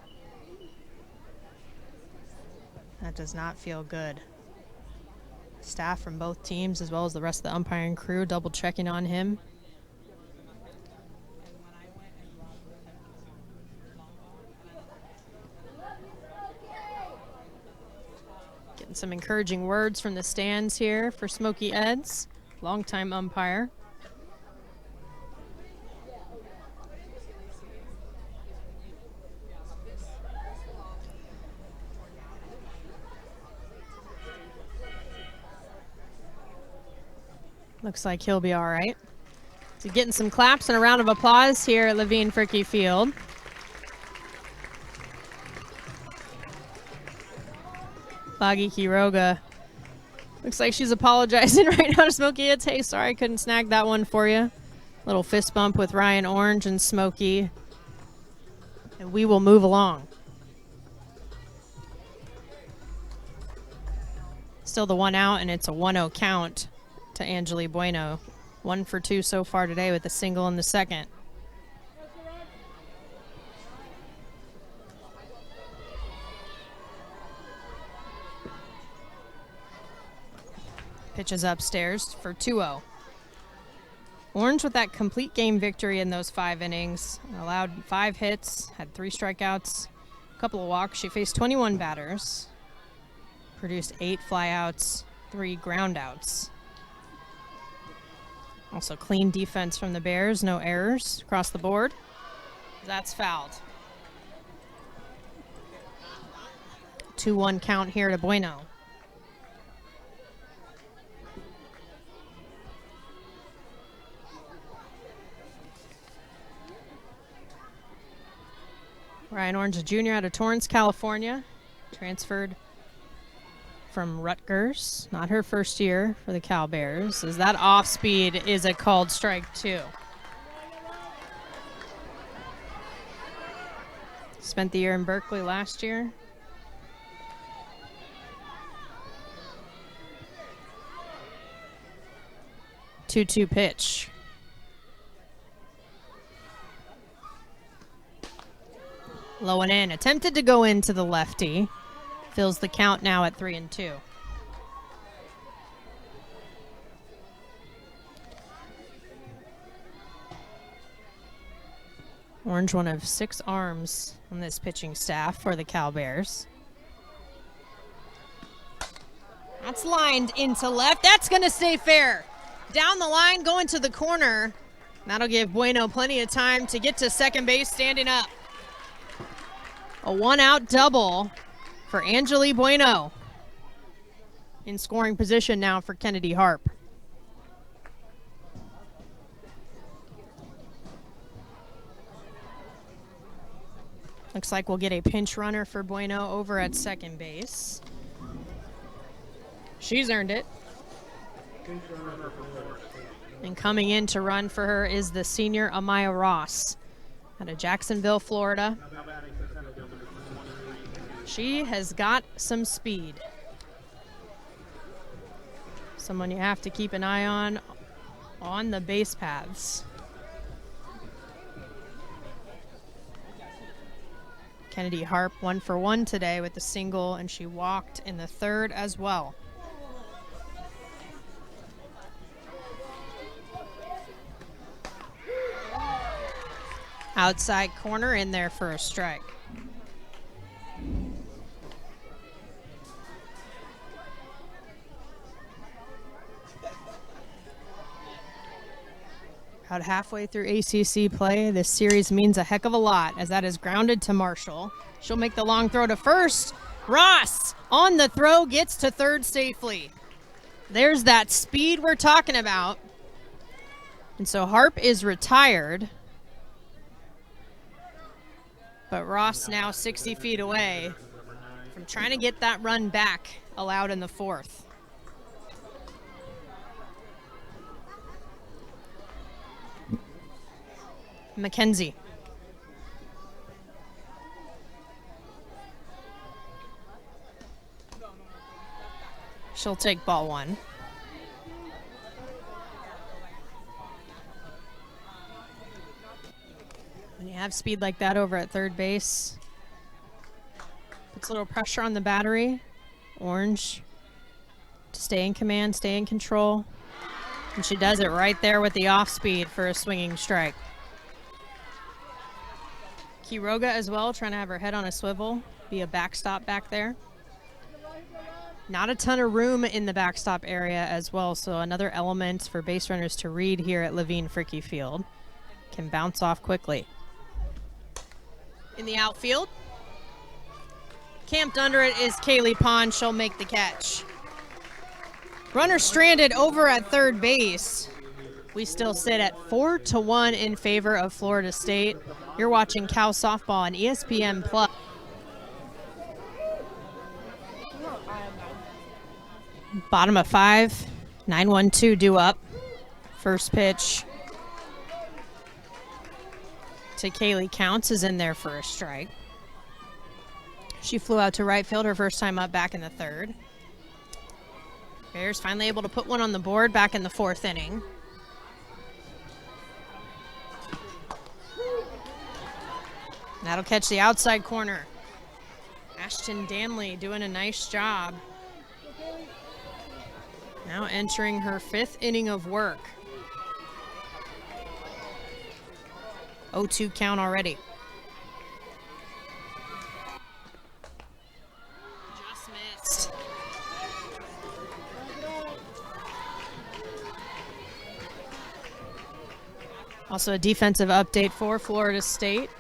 That does not feel good. Staff from both teams as well as the rest of the umpiring crew double checking on him. Getting some encouraging words from the stands here for Smokey Eds, longtime umpire. Looks like he'll be all right. So getting some claps and a round of applause here at Levine Fricke Field. Bagi Quiroga. Looks like she's apologizing right now to Smokey Eds. Hey, sorry I couldn't snag that one for you. Little fist bump with Ryan Orange and Smokey. And we will move along. Still the 1 out, and it's a 1-0 count to Angeli Bueno. 1 for 2 so far today with a single in the second. Pitches upstairs for 2-0. Orange with that complete game victory in those 5 innings. Allowed 5 hits, had 3 strikeouts, a couple of walks. She faced 21 batters, produced 8 flyouts, 3 groundouts. Also clean defense from the Bears, no errors across the board. That's fouled. 2-1 count here to Bueno. Ryan Orange Jr. out of Torrance, California. Transferred from Rutgers. Not her first year for the Cal Bears. As that off speed is a called strike 2. Spent the year in Berkeley last year. Two-two pitch. Low and in. Attempted to go into the lefty. Fills the count now at 3-2. Orange, one of 6 arms on this pitching staff for the Cal Bears. That's lined into left. That's going to stay fair. Down the line, going to the corner. That'll give Bueno plenty of time to get to second base standing up. A 1-out double for Angeli Bueno. In scoring position now for Kennedy Harp. Looks like we'll get a pinch runner for Bueno over at second base. She's earned it. And coming in to run for her is the senior Amaya Ross out of Jacksonville, Florida. She has got some speed. Someone you have to keep an eye on the base paths. Kennedy Harp 1 for 1 today with the single, and she walked in the third as well. Outside corner in there for a strike. About halfway through ACC play, this series means a heck of a lot as that is grounded to Marshall. She'll make the long throw to first. Ross on the throw gets to third safely. There's that speed we're talking about. And so Harp is retired. But Ross now 60 feet away from trying to get that run back allowed in the fourth. Mackenzie. She'll take ball one. When you have speed like that over at third base, puts a little pressure on the battery. Orange to stay in command, stay in control. And she does it right there with the off speed for a swinging strike. Quiroga as well, trying to have her head on a swivel, be a backstop back there. Not a ton of room in the backstop area as well, so another element for base runners to read here at Levine Fricke Field. Can bounce off quickly. In the outfield, camped under it is Kaylee Pond. She'll make the catch. Runner stranded over at third base. We still sit at 4-1 in favor of Florida State. You're watching Cal Softball on ESPN Plus. Bottom of 5, 9-1-2 due up. First pitch to Kaylee Counts is in there for a strike. She flew out to right field her first time up back in the third. Bears finally able to put one on the board back in the fourth inning. That'll catch the outside corner. Ashton Danley doing a nice job. Now entering her fifth inning of work. 0-2 count already. Just missed. Also a defensive update for Florida State.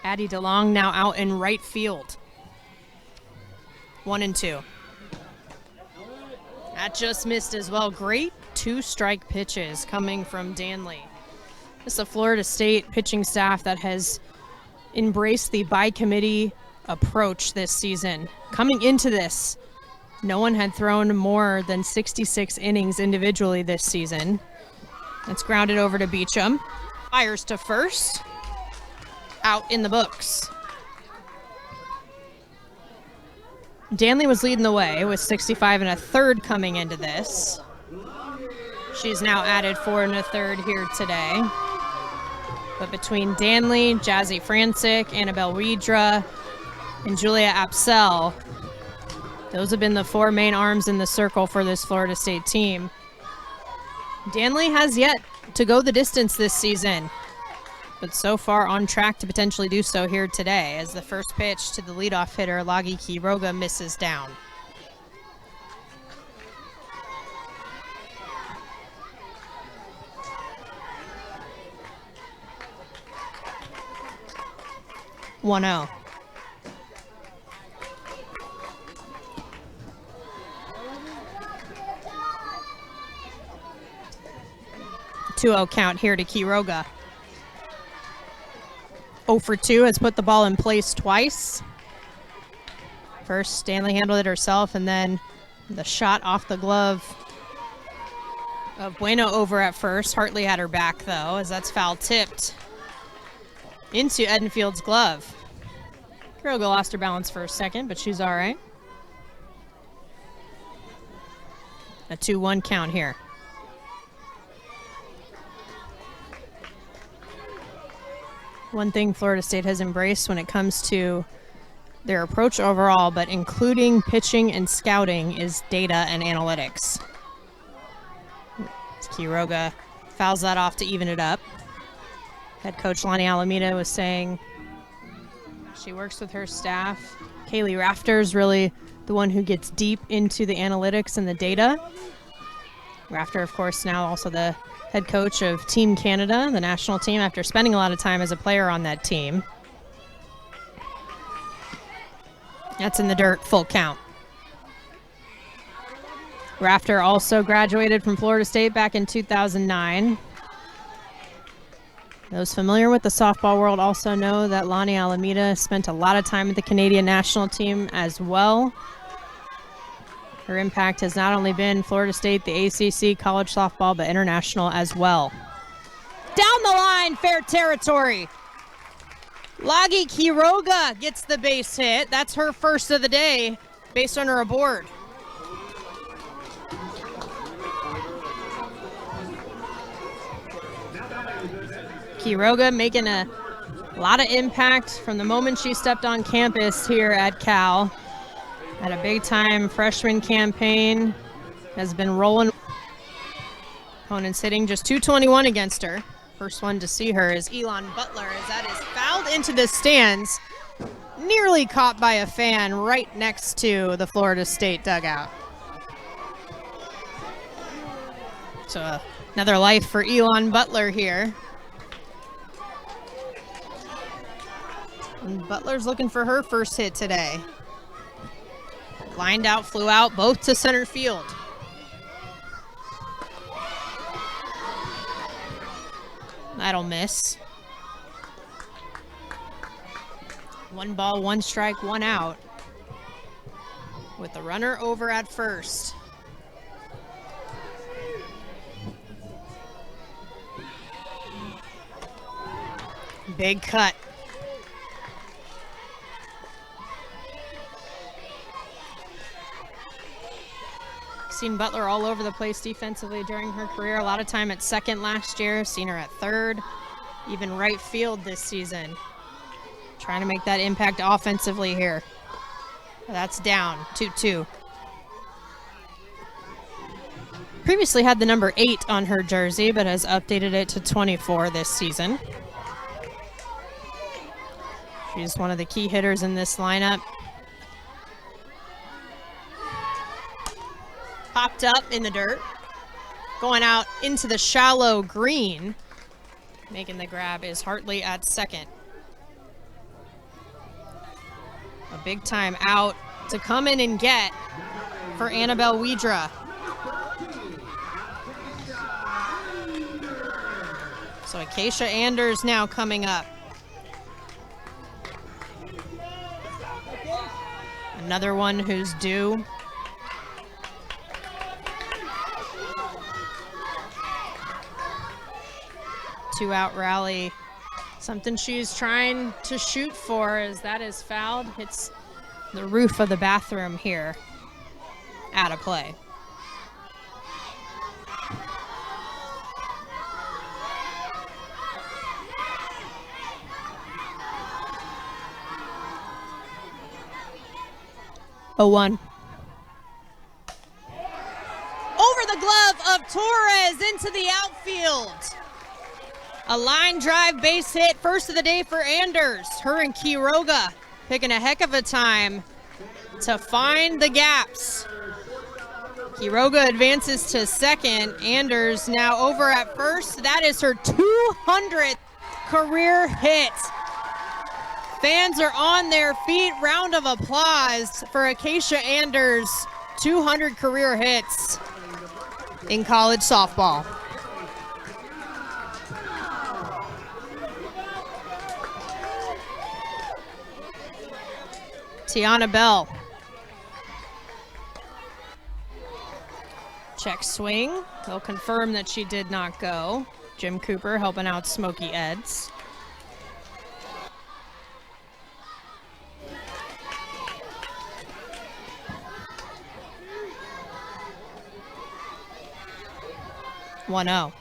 Addie DeLong now out in right field. 1-2. That just missed as well. Great two-strike pitches coming from Danley. This is a Florida State pitching staff that has embraced the by-committee approach this season. Coming into this, no one had thrown more than 66 innings individually this season. It's grounded over to Beecham. Fires to first. Out in the books. Danley was leading the way with 65 1/3 coming into this. She's now added 4 1/3 here today. But between Danley, Jazzy Francic, Annabelle Riedra, and Julia Apsell, those have been the 4 main arms in the circle for this Florida State team. Danley has yet to go the distance this season, but so far on track to potentially do so here today as the first pitch to the leadoff hitter, Lagi Quiroga, misses down. One 0. Two-0 count here to Quiroga. 0 for 2 has put the ball in place twice. First, Stanley handled it herself, and then the shot off the glove of Bueno over at first. Hartley had her back, though, as that's foul tipped into Edenfield's glove. Quiroga lost her balance for a second, but she's all right. A 2-1 count here. One thing Florida State has embraced when it comes to their approach overall, but including pitching and scouting, is data and analytics. Quiroga fouls that off to even it up. Head coach Lonnie Alameda was saying she works with her staff. Kaylee Rafter's really the one who gets deep into the analytics and the data. Rafter, of course, now also the head coach of Team Canada, the national team, after spending a lot of time as a player on that team. That's in the dirt, full count. Rafter also graduated from Florida State back in 2009. Those familiar with the softball world also know that Lonnie Alameda spent a lot of time with the Canadian national team as well. Her impact has not only been Florida State, the ACC, college softball, but international as well. Down the line, fair territory. Lagi Quiroga gets the base hit. That's her first of the day, base runner aboard. Quiroga making a lot of impact from the moment she stepped on campus here at Cal. Had a big time freshman campaign, has been rolling. Opponents hitting just 221 against her. First one to see her is Elon Butler, as that is fouled into the stands, nearly caught by a fan right next to the Florida State dugout. So another life for Elon Butler here. And Butler's looking for her first hit today. Lined out, flew out, both to center field. That'll miss. 1 ball, 1 strike, 1 out. With the runner over at first. Big cut. Seen Butler all over the place defensively during her career. A lot of time at second last year. Seen her at third, even right field this season. Trying to make that impact offensively here. That's down, 2-2. Previously had the number 8 on her jersey, but has updated it to 24 this season. She's one of the key hitters in this lineup. Popped up in the dirt, going out into the shallow green. Making the grab is Hartley at second. A big time out to come in and get for Annabelle Wedra. So Acacia Anders now coming up. Another one who's due. Two-out rally, something she's trying to shoot for, as that is fouled, hits the roof of the bathroom here. Out of play. Oh, 1. Over the glove of Torres into the outfield. A line drive base hit, first of the day for Anders. Her and Quiroga picking a heck of a time to find the gaps. Quiroga advances to second. Anders now over at first. That is her 200th career hit. Fans are on their feet. Round of applause for Acacia Anders. 200 career hits in college softball. Tiana Bell. Check swing. They'll confirm that she did not go. Jim Cooper helping out Smokey Eds. One-0.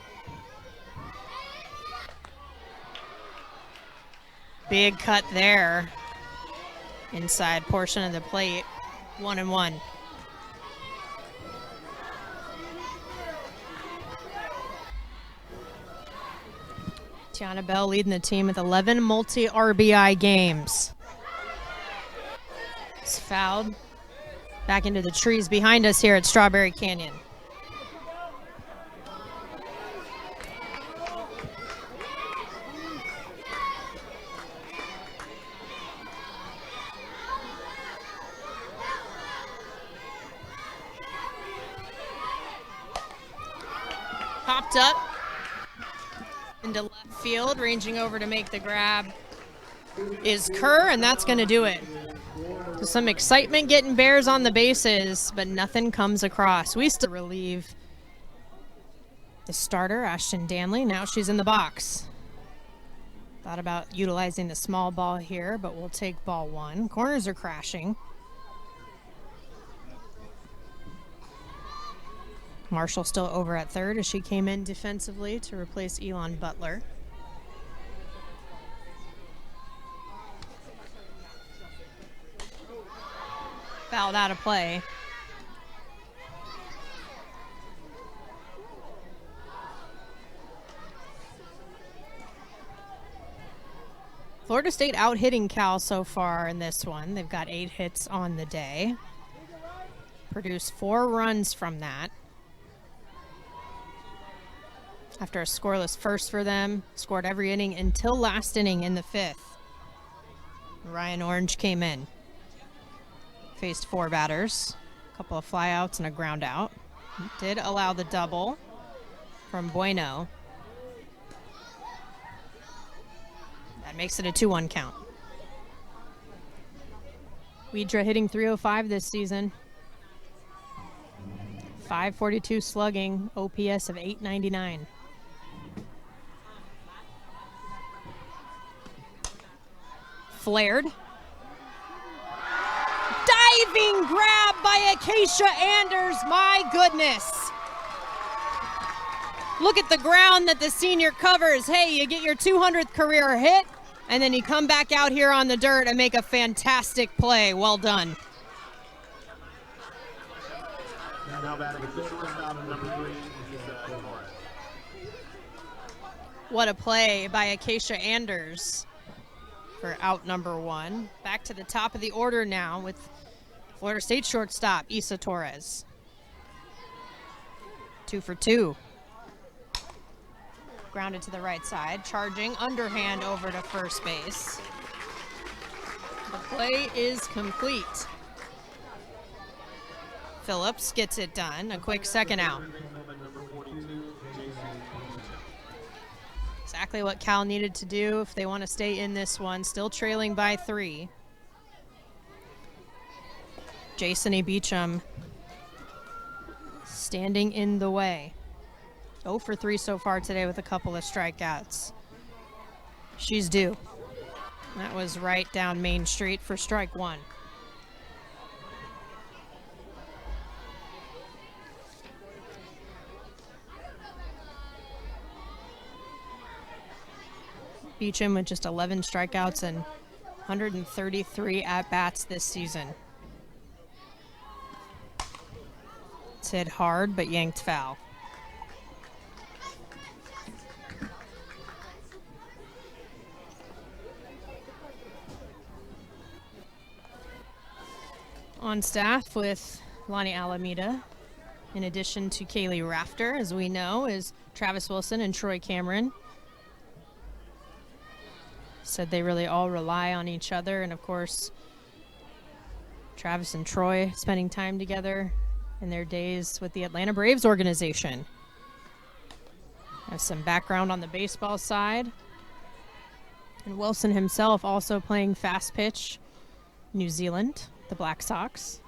Big cut there. Inside portion of the plate, 1-1. Tiana Bell leading the team with 11 multi-RBI games. It's fouled back into the trees behind us here at Strawberry Canyon. Popped up into left field, ranging over to make the grab is Kerr, and that's going to do it. So some excitement getting Bears on the bases, but nothing comes across. We still relieve the starter, Ashton Danley. Now she's in the box. Thought about utilizing the small ball here, but we'll take ball one. Corners are crashing. Marshall still over at third as she came in defensively to replace Elon Butler. Fouled out of play. Florida State out hitting Cal so far in this one. They've got 8 hits on the day. Produced 4 runs from that. After a scoreless first for them, scored every inning until last inning in the 5th. Ryan Orange came in. Faced 4 batters, a couple of flyouts and a ground out. Did allow the double from Bueno. That makes it a 2-1 count. Widra hitting .305 this season. .542 slugging, OPS of .899. Flared. Diving grab by Acacia Anders. My goodness. Look at the ground that the senior covers. Hey, you get your 200th career hit, and then you come back out here on the dirt and make a fantastic play. Well done. What a play by Acacia Anders for out number 1. Back to the top of the order now with Florida State shortstop Isa Torres. 2 for 2. Grounded to the right side, charging underhand over to first base. The play is complete. Phillips gets it done. A quick second out. Exactly what Cal needed to do if they want to stay in this one. Still trailing by 3. Jason E. Beecham standing in the way. 0 for 3 so far today with a couple of strikeouts. She's due. That was right down Main Street for strike 1. Beecham with just 11 strikeouts and 133 at-bats this season. It's hit hard, but yanked foul. On staff with Lonnie Alameda, in addition to Kaylee Rafter, as we know, is Travis Wilson and Troy Cameron. Said they really all rely on each other, and of course, Travis and Troy spending time together in their days with the Atlanta Braves organization. Have some background on the baseball side. And Wilson himself also playing fast pitch, New Zealand, the Black Sox.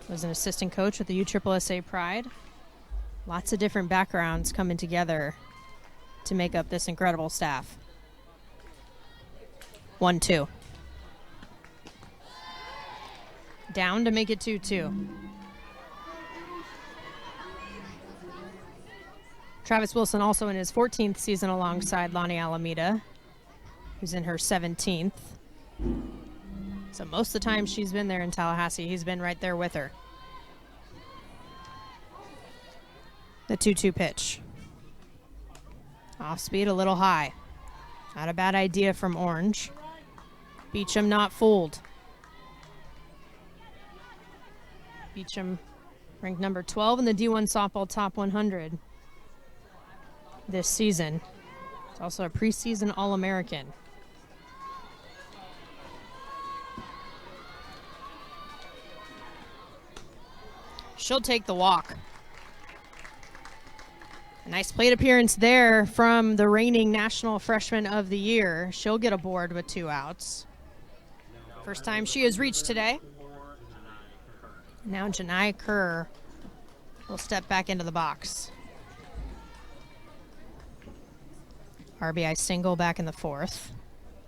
Was an assistant coach with the USSSA Pride. Lots of different backgrounds coming together to make up this incredible staff. 1-2. Down to make it 2-2. Travis Wilson also in his 14th season alongside Lonnie Alameda, who's in her 17th. So most of the time she's been there in Tallahassee, he's been right there with her. The 2-2 pitch. Off speed, a little high. Not a bad idea from Orange. Beecham not fooled. Beecham ranked number 12 in the D1 Softball Top 100 this season. It's also a preseason All-American. She'll take the walk. A nice plate appearance there from the reigning National Freshman of the Year. She'll get aboard with 2 outs. First time she has reached today. Now Janai Kerr will step back into the box. RBI single back in the 4th.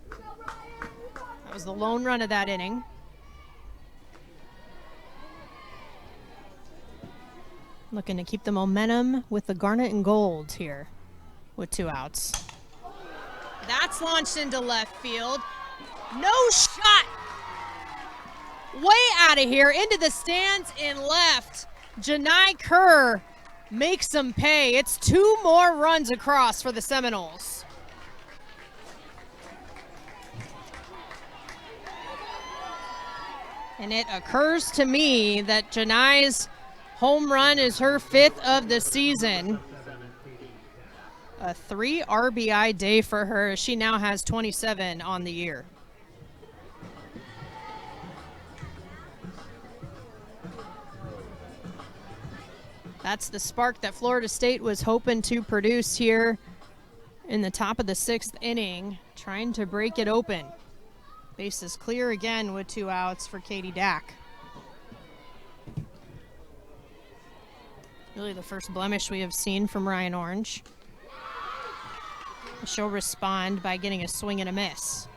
That was the lone run of that inning. Looking to keep the momentum with the garnet and gold here with 2 outs. That's launched into left field. No shot. Way out of here into the stands in left. Janai Kerr makes them pay. It's 2 more runs across for the Seminoles. And it occurs to me that Janai's home run is her 5th of the season. A 3 RBI day for her. She now has 27 on the year. That's the spark that Florida State was hoping to produce here in the top of the 6th inning, trying to break it open. Base is clear again with 2 outs for Katie Dack. Really the first blemish we have seen from Ryan Orange. She'll respond by getting a swing and a miss.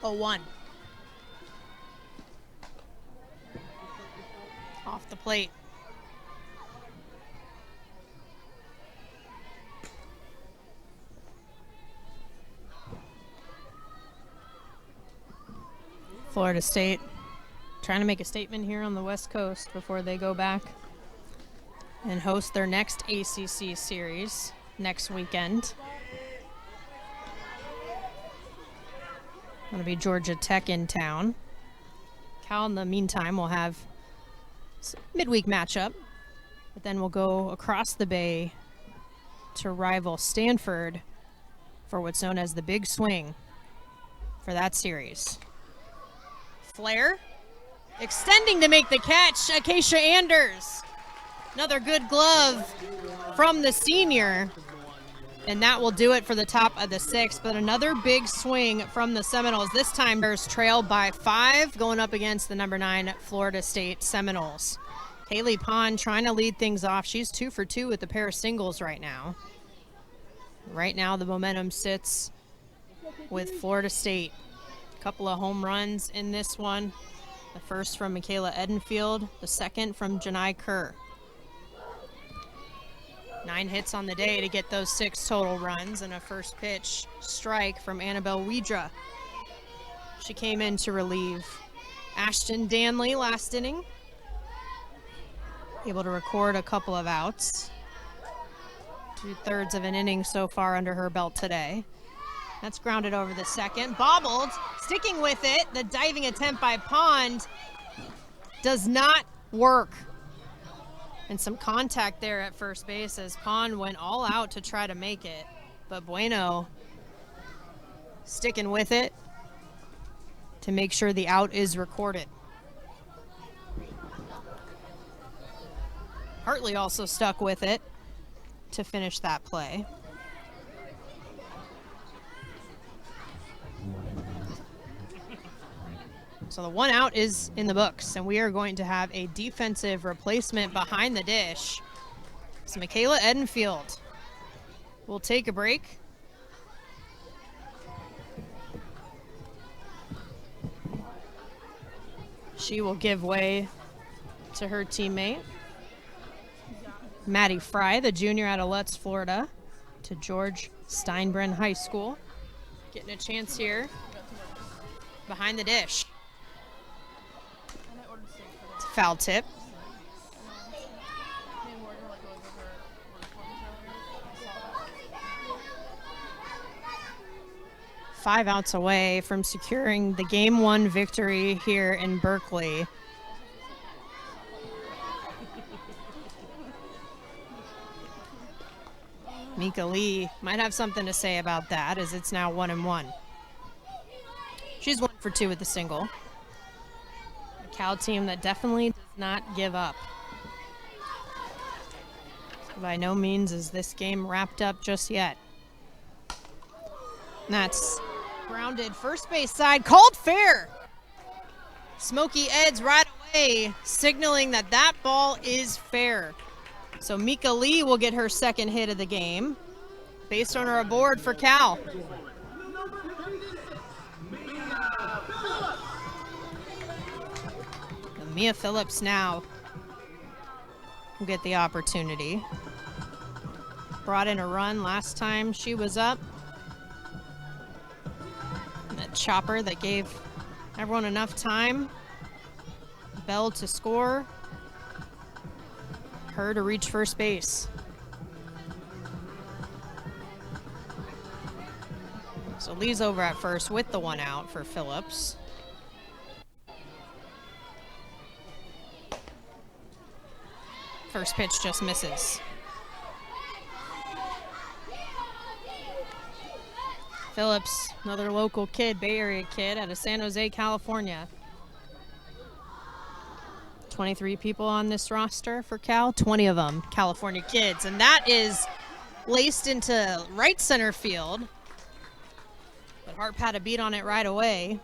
Oh, 1. Off the plate. Florida State trying to make a statement here on the West Coast before they go back and host their next ACC series next weekend. Going to be Georgia Tech in town. Cal, in the meantime, will have a midweek matchup, but then we'll go across the bay to rival Stanford for what's known as the Big Swing for that series. Flare, extending to make the catch, Acacia Anders. Another good glove from the senior. And that will do it for the top of the 6th, but another big swing from the Seminoles. This time, there's trailed by 5, going up against the number 9 Florida State Seminoles. Haley Pond trying to lead things off. She's 2 for 2 with the pair of singles right now. Right now, the momentum sits with Florida State. A couple of home runs in this one. The first from Michaela Edenfield, the second from Janai Kerr. 9 hits on the day to get those 6 total runs, and a first pitch strike from Annabelle Wedra. She came in to relieve Ashton Danley last inning. Able to record a couple of outs. 2/3 of an inning so far under her belt today. That's grounded over the second. Bobbled, sticking with it. The diving attempt by Pond does not work. And some contact there at first base as Pond went all out to try to make it. But Bueno sticking with it to make sure the out is recorded. Hartley also stuck with it to finish that play. So the 1 out is in the books, and we are going to have a defensive replacement behind the dish. It's Michaela Edenfield. We'll take a break. She will give way to her teammate, Maddie Fry, the junior out of Lutz, Florida, to George Steinbrenn High School. Getting a chance here behind the dish. Foul tip. Five outs away from securing the Game 1 victory here in Berkeley. Mika Lee might have something to say about that, as it's now 1-1. She's 1 for 2 with the single. A Cal team that definitely does not give up. By no means is this game wrapped up just yet. And that's grounded first base side, called fair. Smokey Eds right away, signaling that that ball is fair. So Mika Lee will get her second hit of the game. Base runner aboard for Cal. And Mia Phillips now will get the opportunity. Brought in a run last time she was up. And that chopper that gave everyone enough time. Bell to score. Her to reach first base. So Lee's over at first with the 1 out for Phillips. First pitch just misses. Phillips, another local kid, Bay Area kid out of San Jose, California. 23 people on this roster for Cal, 20 of them California kids. And that is laced into right center field. But Hart had a beat on it right away.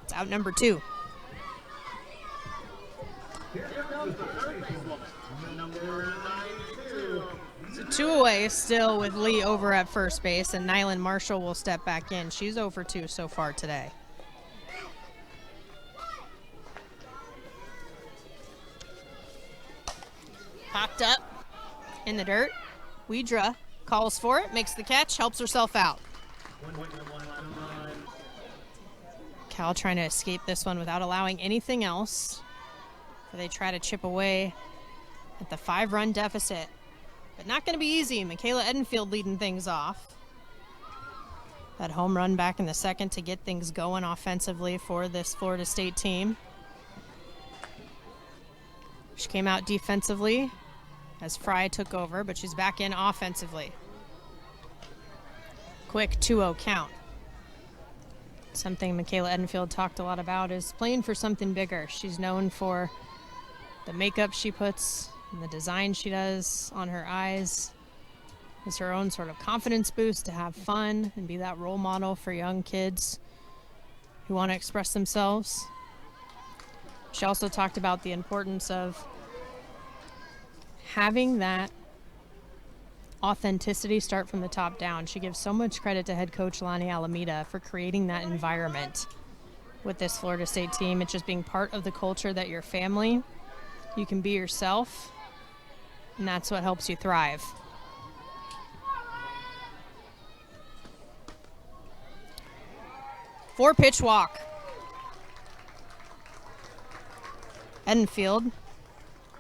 It's out number 2. So 2 away still with Lee over at first base, and Nylan Marshall will step back in. She's 0 for 2 so far today. Popped up in the dirt. Widra calls for it, makes the catch, helps herself out. Cal trying to escape this one without allowing anything else. They try to chip away at the 5-run deficit. But not going to be easy. Michaela Edenfield leading things off. That home run back in the second to get things going offensively for this Florida State team. She came out defensively as Fry took over, but she's back in offensively. Quick 2-0 count. Something Michaela Edenfield talked a lot about is playing for something bigger. She's known for the makeup she puts and the design she does on her eyes. It's her own sort of confidence boost to have fun and be that role model for young kids who want to express themselves. She also talked about the importance of having that authenticity start from the top down. She gives so much credit to head coach Lonnie Alameda for creating that environment with this Florida State team. It's just being part of the culture that your family, you can be yourself, and that's what helps you thrive. Four-pitch walk. Edenfield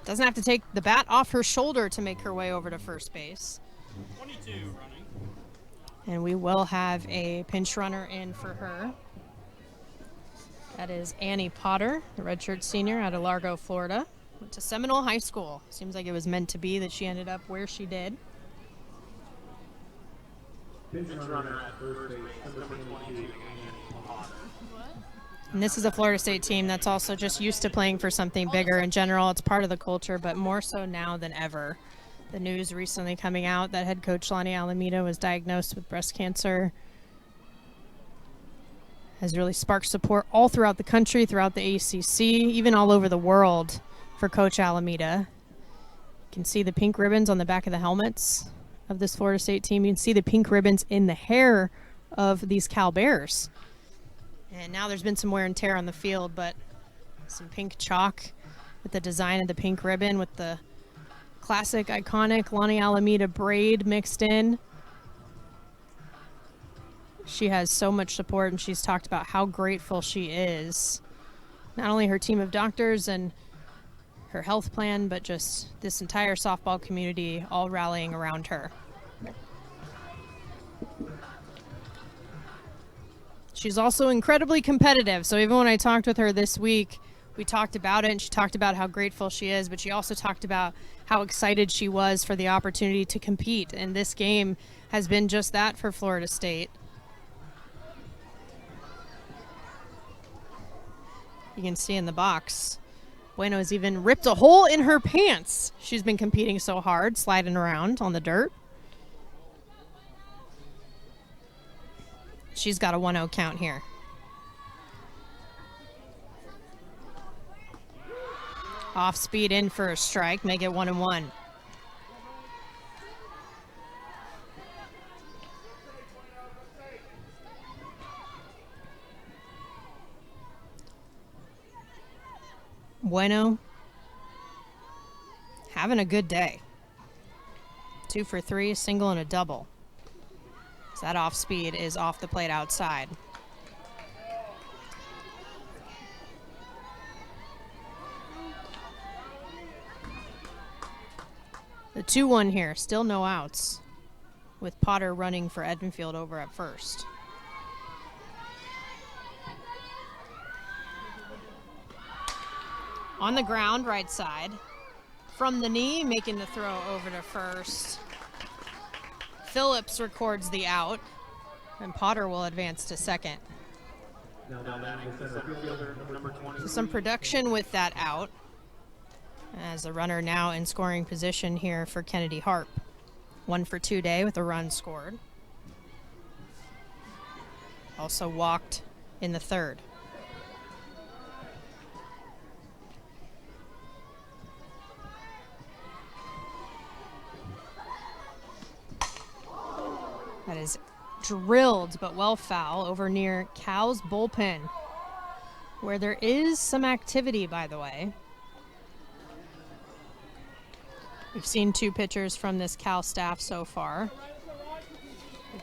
doesn't have to take the bat off her shoulder to make her way over to first base. 22 running. And we will have a pinch runner in for her. That is Annie Potter, the redshirt senior out of Largo, Florida. Went to Seminole High School. Seems like it was meant to be that she ended up where she did. Pinch runner at first base, number 22. And this is a Florida State team that's also just used to playing for something bigger in general. It's part of the culture, but more so now than ever. The news recently coming out that head coach Lonnie Alameda was diagnosed with breast cancer has really sparked support all throughout the country, throughout the ACC, even all over the world for Coach Alameda. You can see the pink ribbons on the back of the helmets of this Florida State team. You can see the pink ribbons in the hair of these Cal Bears. And now there's been some wear and tear on the field, but some pink chalk with the design of the pink ribbon with the classic, iconic Lonnie Alameda braid mixed in. She has so much support, and she's talked about how grateful she is. Not only her team of doctors and her health plan, but just this entire softball community all rallying around her. She's also incredibly competitive. So even when I talked with her this week, we talked about it, and she talked about how grateful she is, but she also talked about how excited she was for the opportunity to compete. And this game has been just that for Florida State. You can see in the box, Bueno's even ripped a hole in her pants. She's been competing so hard, sliding around on the dirt. She's got a 1-0 count here. Off speed in for a strike, make it 1-1. Bueno having a good day. 2 for 3, a single and a double. So that off speed is off the plate outside. The 2-1 here, still no outs, with Potter running for Edenfield over at first. On the ground, right side. From the knee, making the throw over to first. Phillips records the out, and Potter will advance to second. So some production with that out, as the runner now in scoring position here for Kennedy Harp. 1 for 2 day with a run scored. Also walked in the third. That is drilled, but well foul over near Cal's bullpen, where there is some activity, by the way. We've seen 2 pitchers from this Cal staff so far.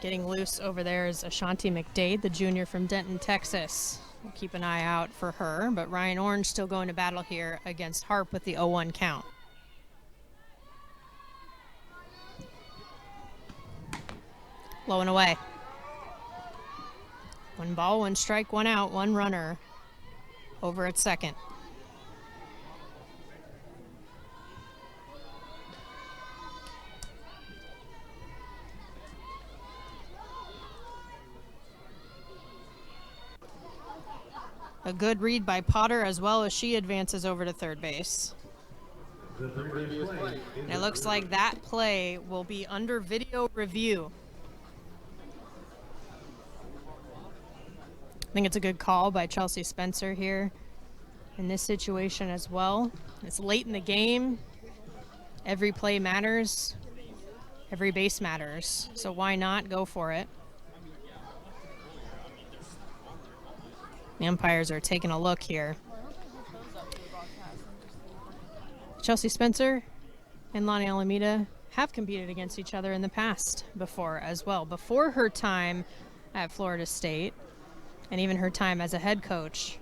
Getting loose over there is Ashanti McDade, the junior from Denton, Texas. We'll keep an eye out for her, but Ryan Orange still going to battle here against Harp with the 0-1 count. Low and away. 1 ball, 1 strike, 1 out, 1 runner over at second. A good read by Potter as well as she advances over to third base. And it looks like that play will be under video review. I think it's a good call by Chelsea Spencer here in this situation as well. It's late in the game. Every play matters. Every base matters. So why not go for it? The umpires are taking a look here. Chelsea Spencer and Lonnie Alameda have competed against each other in the past before as well. Before her time at Florida State, and even her time as a head coach,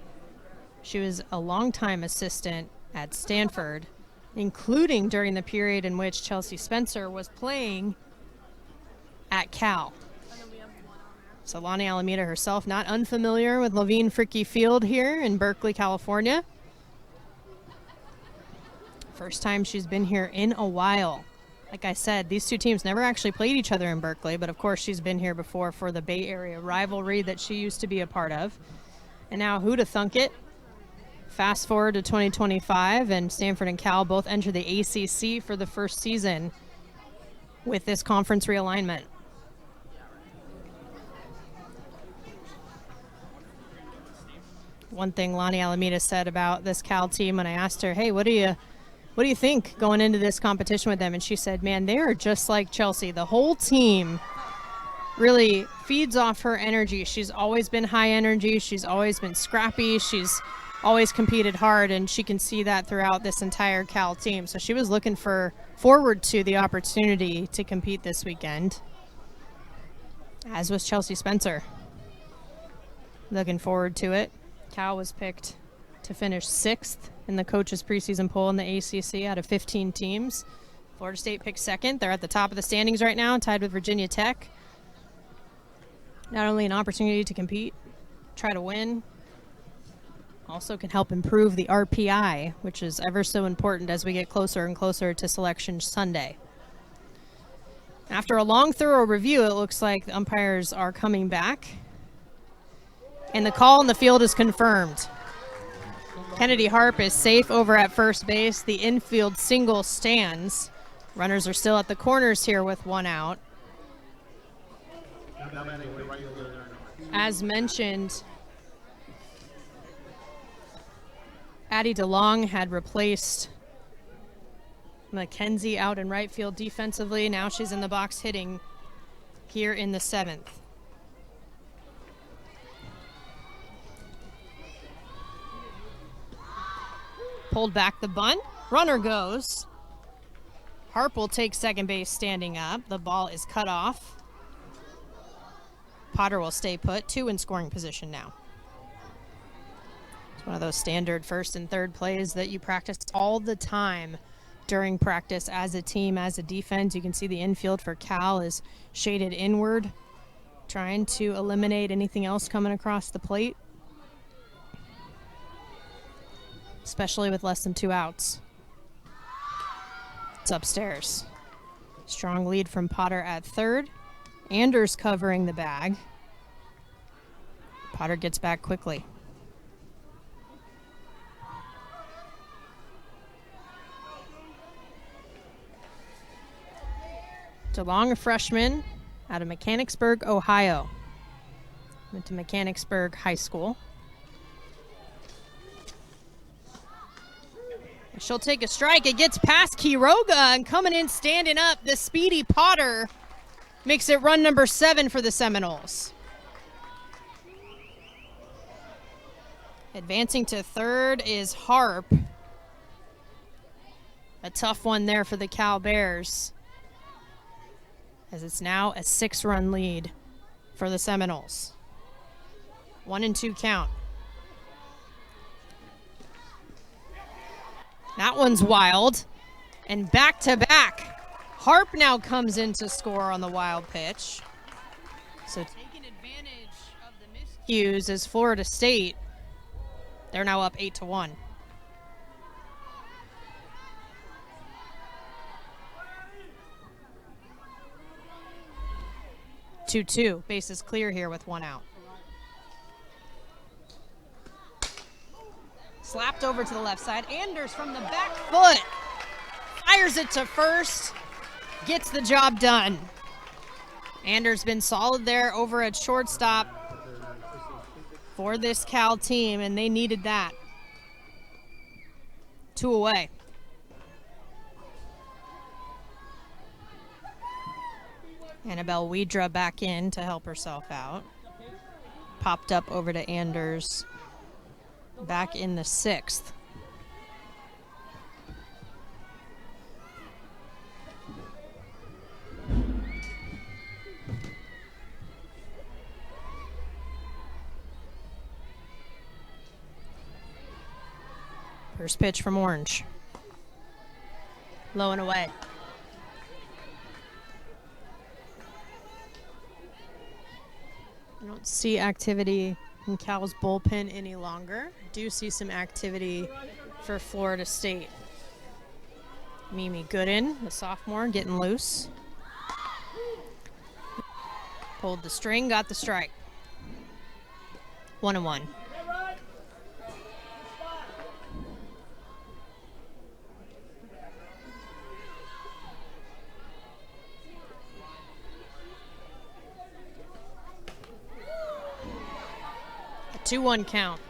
she was a longtime assistant at Stanford, including during the period in which Chelsea Spencer was playing at Cal. So Lonnie Alameda herself not unfamiliar with Levine Fricke Field here in Berkeley, California. First time she's been here in a while. Like I said, these 2 teams never actually played each other in Berkeley, but of course she's been here before for the Bay Area rivalry that she used to be a part of. And now who'da thunk it? Fast forward to 2025, and Stanford and Cal both enter the ACC for the first season with this conference realignment. One thing Lonnie Alameda said about this Cal team when I asked her, hey, what do you think going into this competition with them? And she said, man, they are just like Chelsea. The whole team really feeds off her energy. She's always been high energy. She's always been scrappy. She's always competed hard, and she can see that throughout this entire Cal team. So she was looking forward to the opportunity to compete this weekend, as was Chelsea Spencer. Looking forward to it. Cal was picked to finish 6th in the coaches' preseason poll in the ACC out of 15 teams. Florida State picked 2nd. They're at the top of the standings right now, tied with Virginia Tech. Not only an opportunity to compete, try to win Also can help improve the RPI, which is ever so important as we get closer and closer to Selection Sunday. After a long, thorough review, it looks like the umpires are coming back. And the call in the field is confirmed. Kennedy Harp is safe over at first base. The infield single stands. Runners are still at the corners here with one out. As mentioned, Addie DeLong had replaced Mackenzie out in right field defensively. Now she's in the box hitting here in the 7th. Pulled back the bunt. Runner goes. Harp will take second base standing up. The ball is cut off. Potter will stay put. 2 in scoring position now. It's one of those standard first and third plays that you practice all the time during practice as a team, as a defense. You can see the infield for Cal is shaded inward, trying to eliminate anything else coming across the plate, especially with less than 2 outs. It's upstairs. Strong lead from Potter at third. Anders covering the bag. Potter gets back quickly. DeLong, a freshman out of Mechanicsburg, Ohio. Went to Mechanicsburg High School. She'll take a strike. It gets past Quiroga, and coming in, standing up, the speedy Potter makes it run number 7 for the Seminoles. Advancing to third is Harp. A tough one there for the Cal Bears, as it's now a 6-run lead for the Seminoles. 1-2 count. That one's wild. And back to back. Harp now comes in to score on the wild pitch. So taking advantage of the miscues is Florida State. They're now up 8-1. Two. Base is clear here with 1 out. Slapped over to the left side. Anders from the back foot fires it to first. Gets the job done. Anders been solid there over at shortstop for this Cal team, and they needed that. 2 away. Annabelle Wedra back in to help herself out. Popped up over to Anders back in the 6th. First pitch from Orange. Low and away. I don't see activity in Cal's bullpen any longer. Do see some activity for Florida State. Mimi Gooden, the sophomore, getting loose. Pulled the string, got the strike. 1-1. A 2-1 count.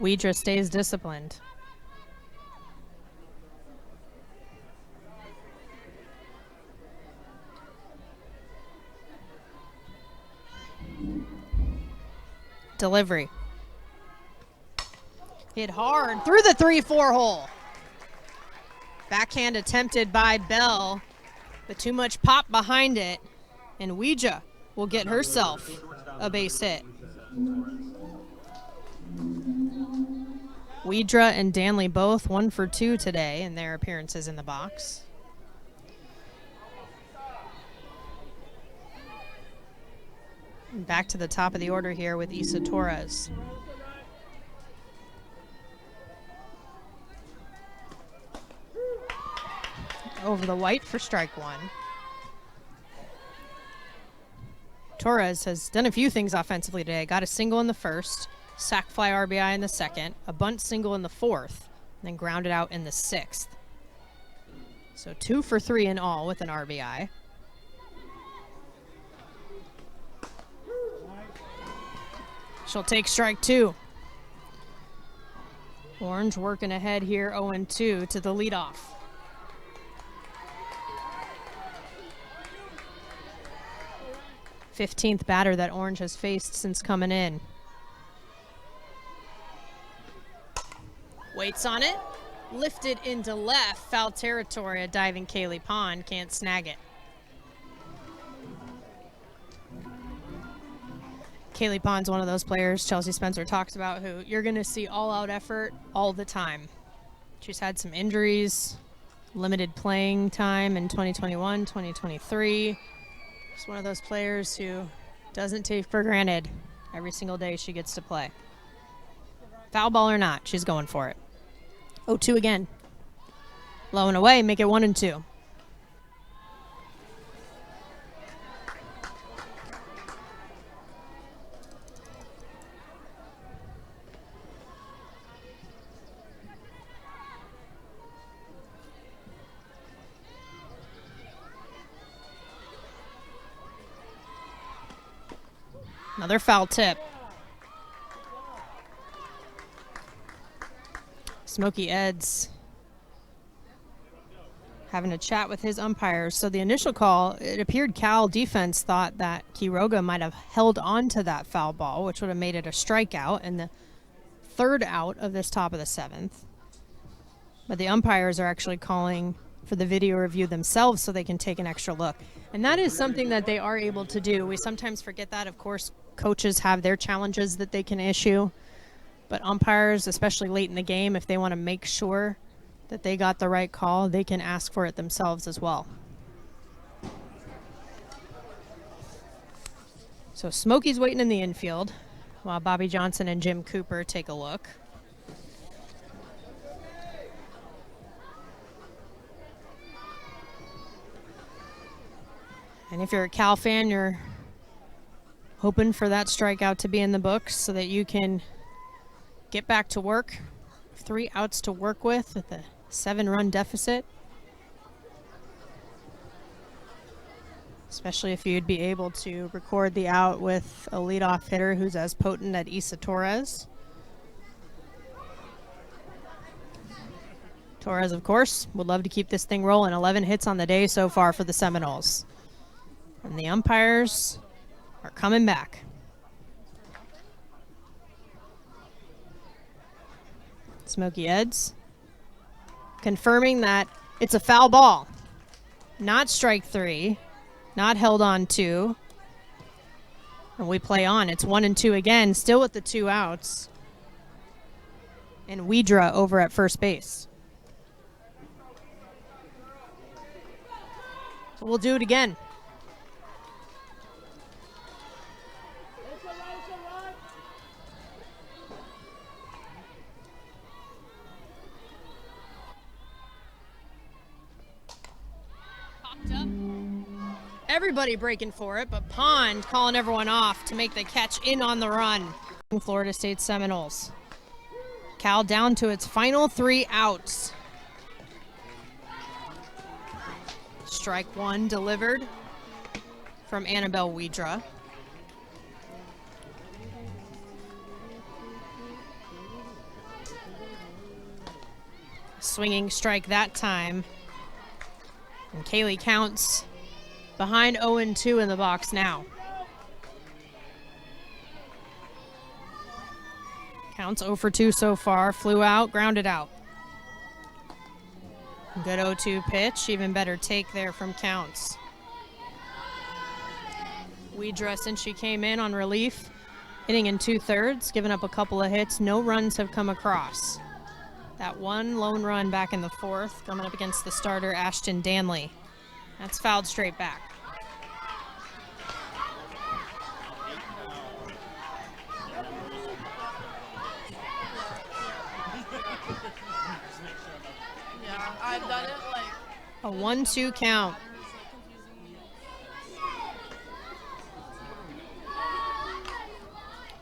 Wedra stays disciplined. Delivery. Hit hard through the 3-4 hole. Backhand attempted by Bell, but too much pop behind it, and Ouija will get herself a base hit. Wedra and Danley both 1 for 2 today in their appearances in the box. Back to the top of the order here with Issa Torres. Over the white for strike one. Torres has done a few things offensively today. Got a single in the first, sac fly RBI in the second, a bunt single in the fourth, and then grounded out in the sixth. So 2 for 3 in all with an RBI. She'll take strike two. Orange working ahead here, 0-2 to the leadoff. Fifteenth batter that Orange has faced since coming in. Waits on it. Lifted into left. Foul territory. A diving Kaylee Pond can't snag it. Kaylee Pond's one of those players Chelsea Spencer talks about who you're going to see all-out effort all the time. She's had some injuries, limited playing time in 2021, 2023. She's one of those players who doesn't take for granted every single day she gets to play. Foul ball or not, she's going for it. 0-2 again. Low and away, make it 1-2. Another foul tip. Smokey Eds having a chat with his umpires. So the initial call, it appeared Cal defense thought that Quiroga might have held on to that foul ball, which would have made it a strikeout and the third out of this top of the seventh. But the umpires are actually calling for the video review themselves so they can take an extra look. And that is something that they are able to do. We sometimes forget that. Of course, coaches have their challenges that they can issue. But umpires, especially late in the game, if they want to make sure that they got the right call, they can ask for it themselves as well. So Smokey's waiting in the infield while Bobby Johnson and Jim Cooper take a look. And if you're a Cal fan, you're hoping for that strikeout to be in the books so that you can get back to work. 3 outs to work with a 7-run deficit. Especially if you'd be able to record the out with a leadoff hitter who's as potent as Issa Torres. Torres, of course, would love to keep this thing rolling. 11 hits on the day so far for the Seminoles. And the umpires are coming back. Smokey Eds confirming that it's a foul ball. Not strike 3. Not held on 2. And we play on. It's 1-2 again, still with the 2 outs. And Widra over at first base. So we'll do it again. Up. Everybody breaking for it, but Pond calling everyone off to make the catch in on the run. Florida State Seminoles. Cal down to its final 3 outs. Strike 1 delivered from Annabelle Widra. Swinging strike that time. And Kaylee counts behind 0-2 in the box now. Counts 0 for 2 so far. Flew out, grounded out. Good 0-2 pitch. Even better take there from Counts. Widra, since she came in on relief, hitting in 2/3, giving up a couple of hits. No runs have come across. That one lone run back in the 4th, coming up against the starter, Ashton Danley. That's fouled straight back. A 1-2 count.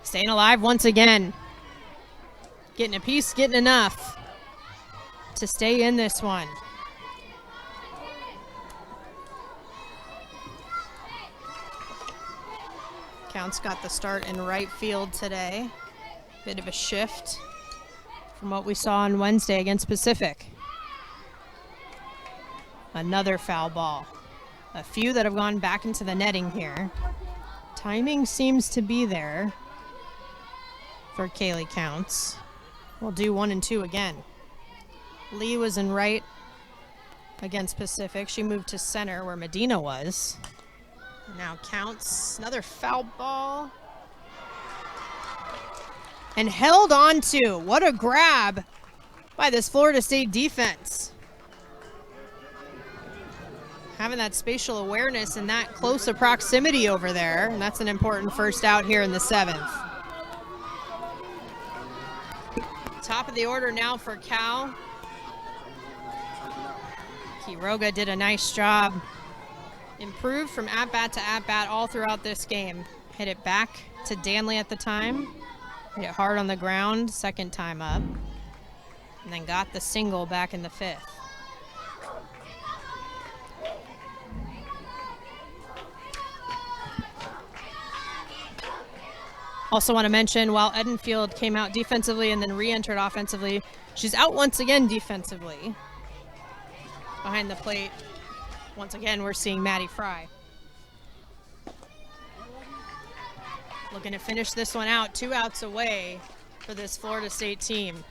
Staying alive once again. Getting a piece, getting enough to stay in this one. Count's got the start in right field today. Bit of a shift from what we saw on Wednesday against Pacific. Another foul ball. A few that have gone back into the netting here. Timing seems to be there for Kaylee Counts. We'll do 1 and 2 again. Lee was in right against Pacific. She moved to center where Medina was. Now Counts, another foul ball. And held on to. What a grab by this Florida State defense. Having that spatial awareness and that close of proximity over there. And that's an important first out here in the 7th. Top of the order now for Cal. Quiroga did a nice job. Improved from at-bat to at-bat all throughout this game. Hit it back to Danley at the time. Hit it hard on the ground, second time up. And then got the single back in the 5th. Also want to mention, while Edenfield came out defensively and then re-entered offensively, she's out once again defensively. Behind the plate, once again, we're seeing Maddie Fry. Looking to finish this one out, 2 outs away for this Florida State team.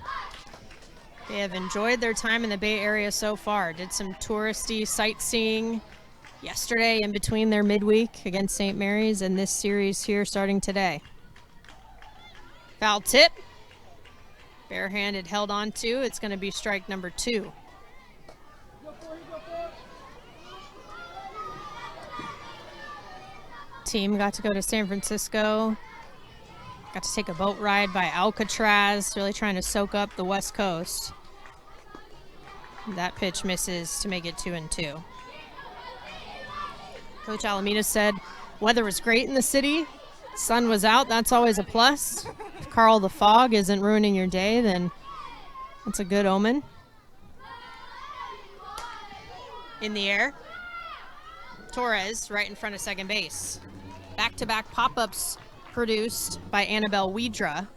They have enjoyed their time in the Bay Area so far. Did some touristy sightseeing yesterday in between their midweek against St. Mary's and this series here starting today. Foul tip. Barehanded held on to. It's going to be strike number 2. Team got to go to San Francisco. Got to take a boat ride by Alcatraz, really trying to soak up the West Coast. That pitch misses to make it 2 and 2. Coach Alameda said weather was great in the city. Sun was out, that's always a plus. If Carl the Fog isn't ruining your day, then that's a good omen. In the air. Torres right in front of second base. Back-to-back pop-ups produced by Annabelle Wedra.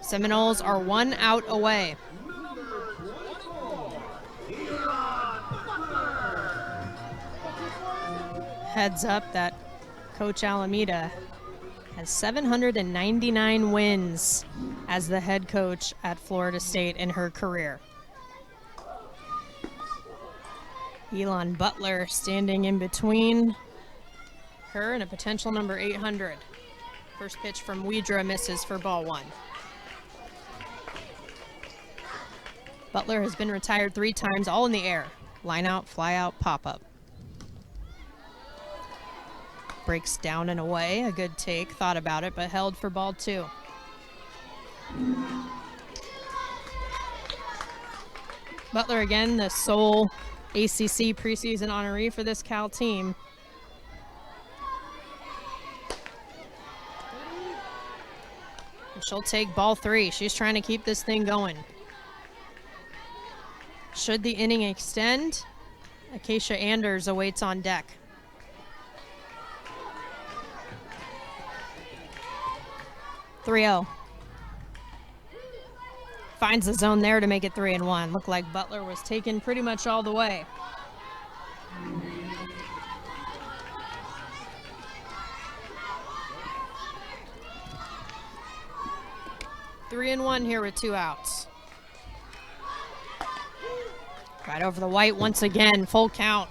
Seminoles are 1 out away. Heads up that Coach Alameda has 799 wins as the head coach at Florida State in her career. Elon Butler standing in between her and a potential number 800. First pitch from Wedra misses for ball 1. Butler has been retired 3 times, all in the air. Line out, fly out, pop up. Breaks down and away. A good take. Thought about it, but held for ball 2. Butler again, the sole ACC preseason honoree for this Cal team. And she'll take ball 3. She's trying to keep this thing going. Should the inning extend, Acacia Anders awaits on deck. .3-0. Finds the zone there to make it 3-1. Looked like Butler was taken pretty much all the way. Three and 1 here with 2 outs. Right over the white once again, full count.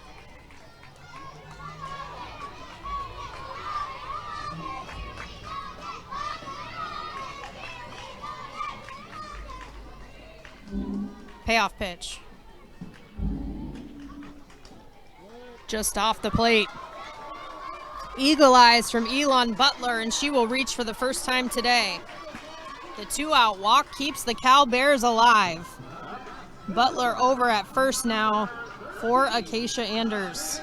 Payoff pitch. Just off the plate. Eagle eyes from Elon Butler, and she will reach for the first time today. The 2-out walk keeps the Cal Bears alive. Butler over at first now for Acacia Anders.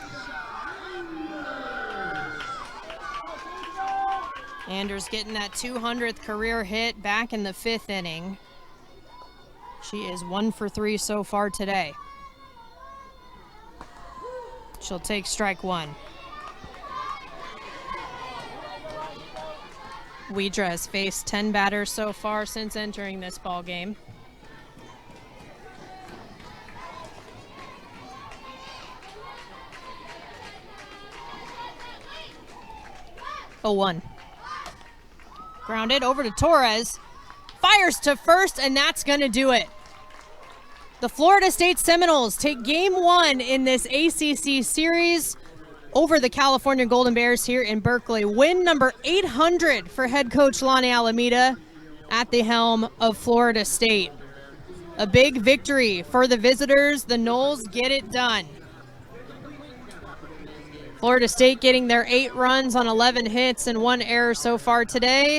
Anders getting that 200th career hit back in the 5th inning. She is 1 for 3 so far today. She'll take strike 1. Weidra has faced 10 batters so far since entering this ball game. 0-1. Grounded over to Torres. Fires to first, and that's going to do it. The Florida State Seminoles take game 1 in this ACC series over the California Golden Bears here in Berkeley. Win number 800 for head coach Lonnie Alameda at the helm of Florida State. A big victory for the visitors. The Noles get it done. Florida State getting their 8 runs on 11 hits and 1 error so far today.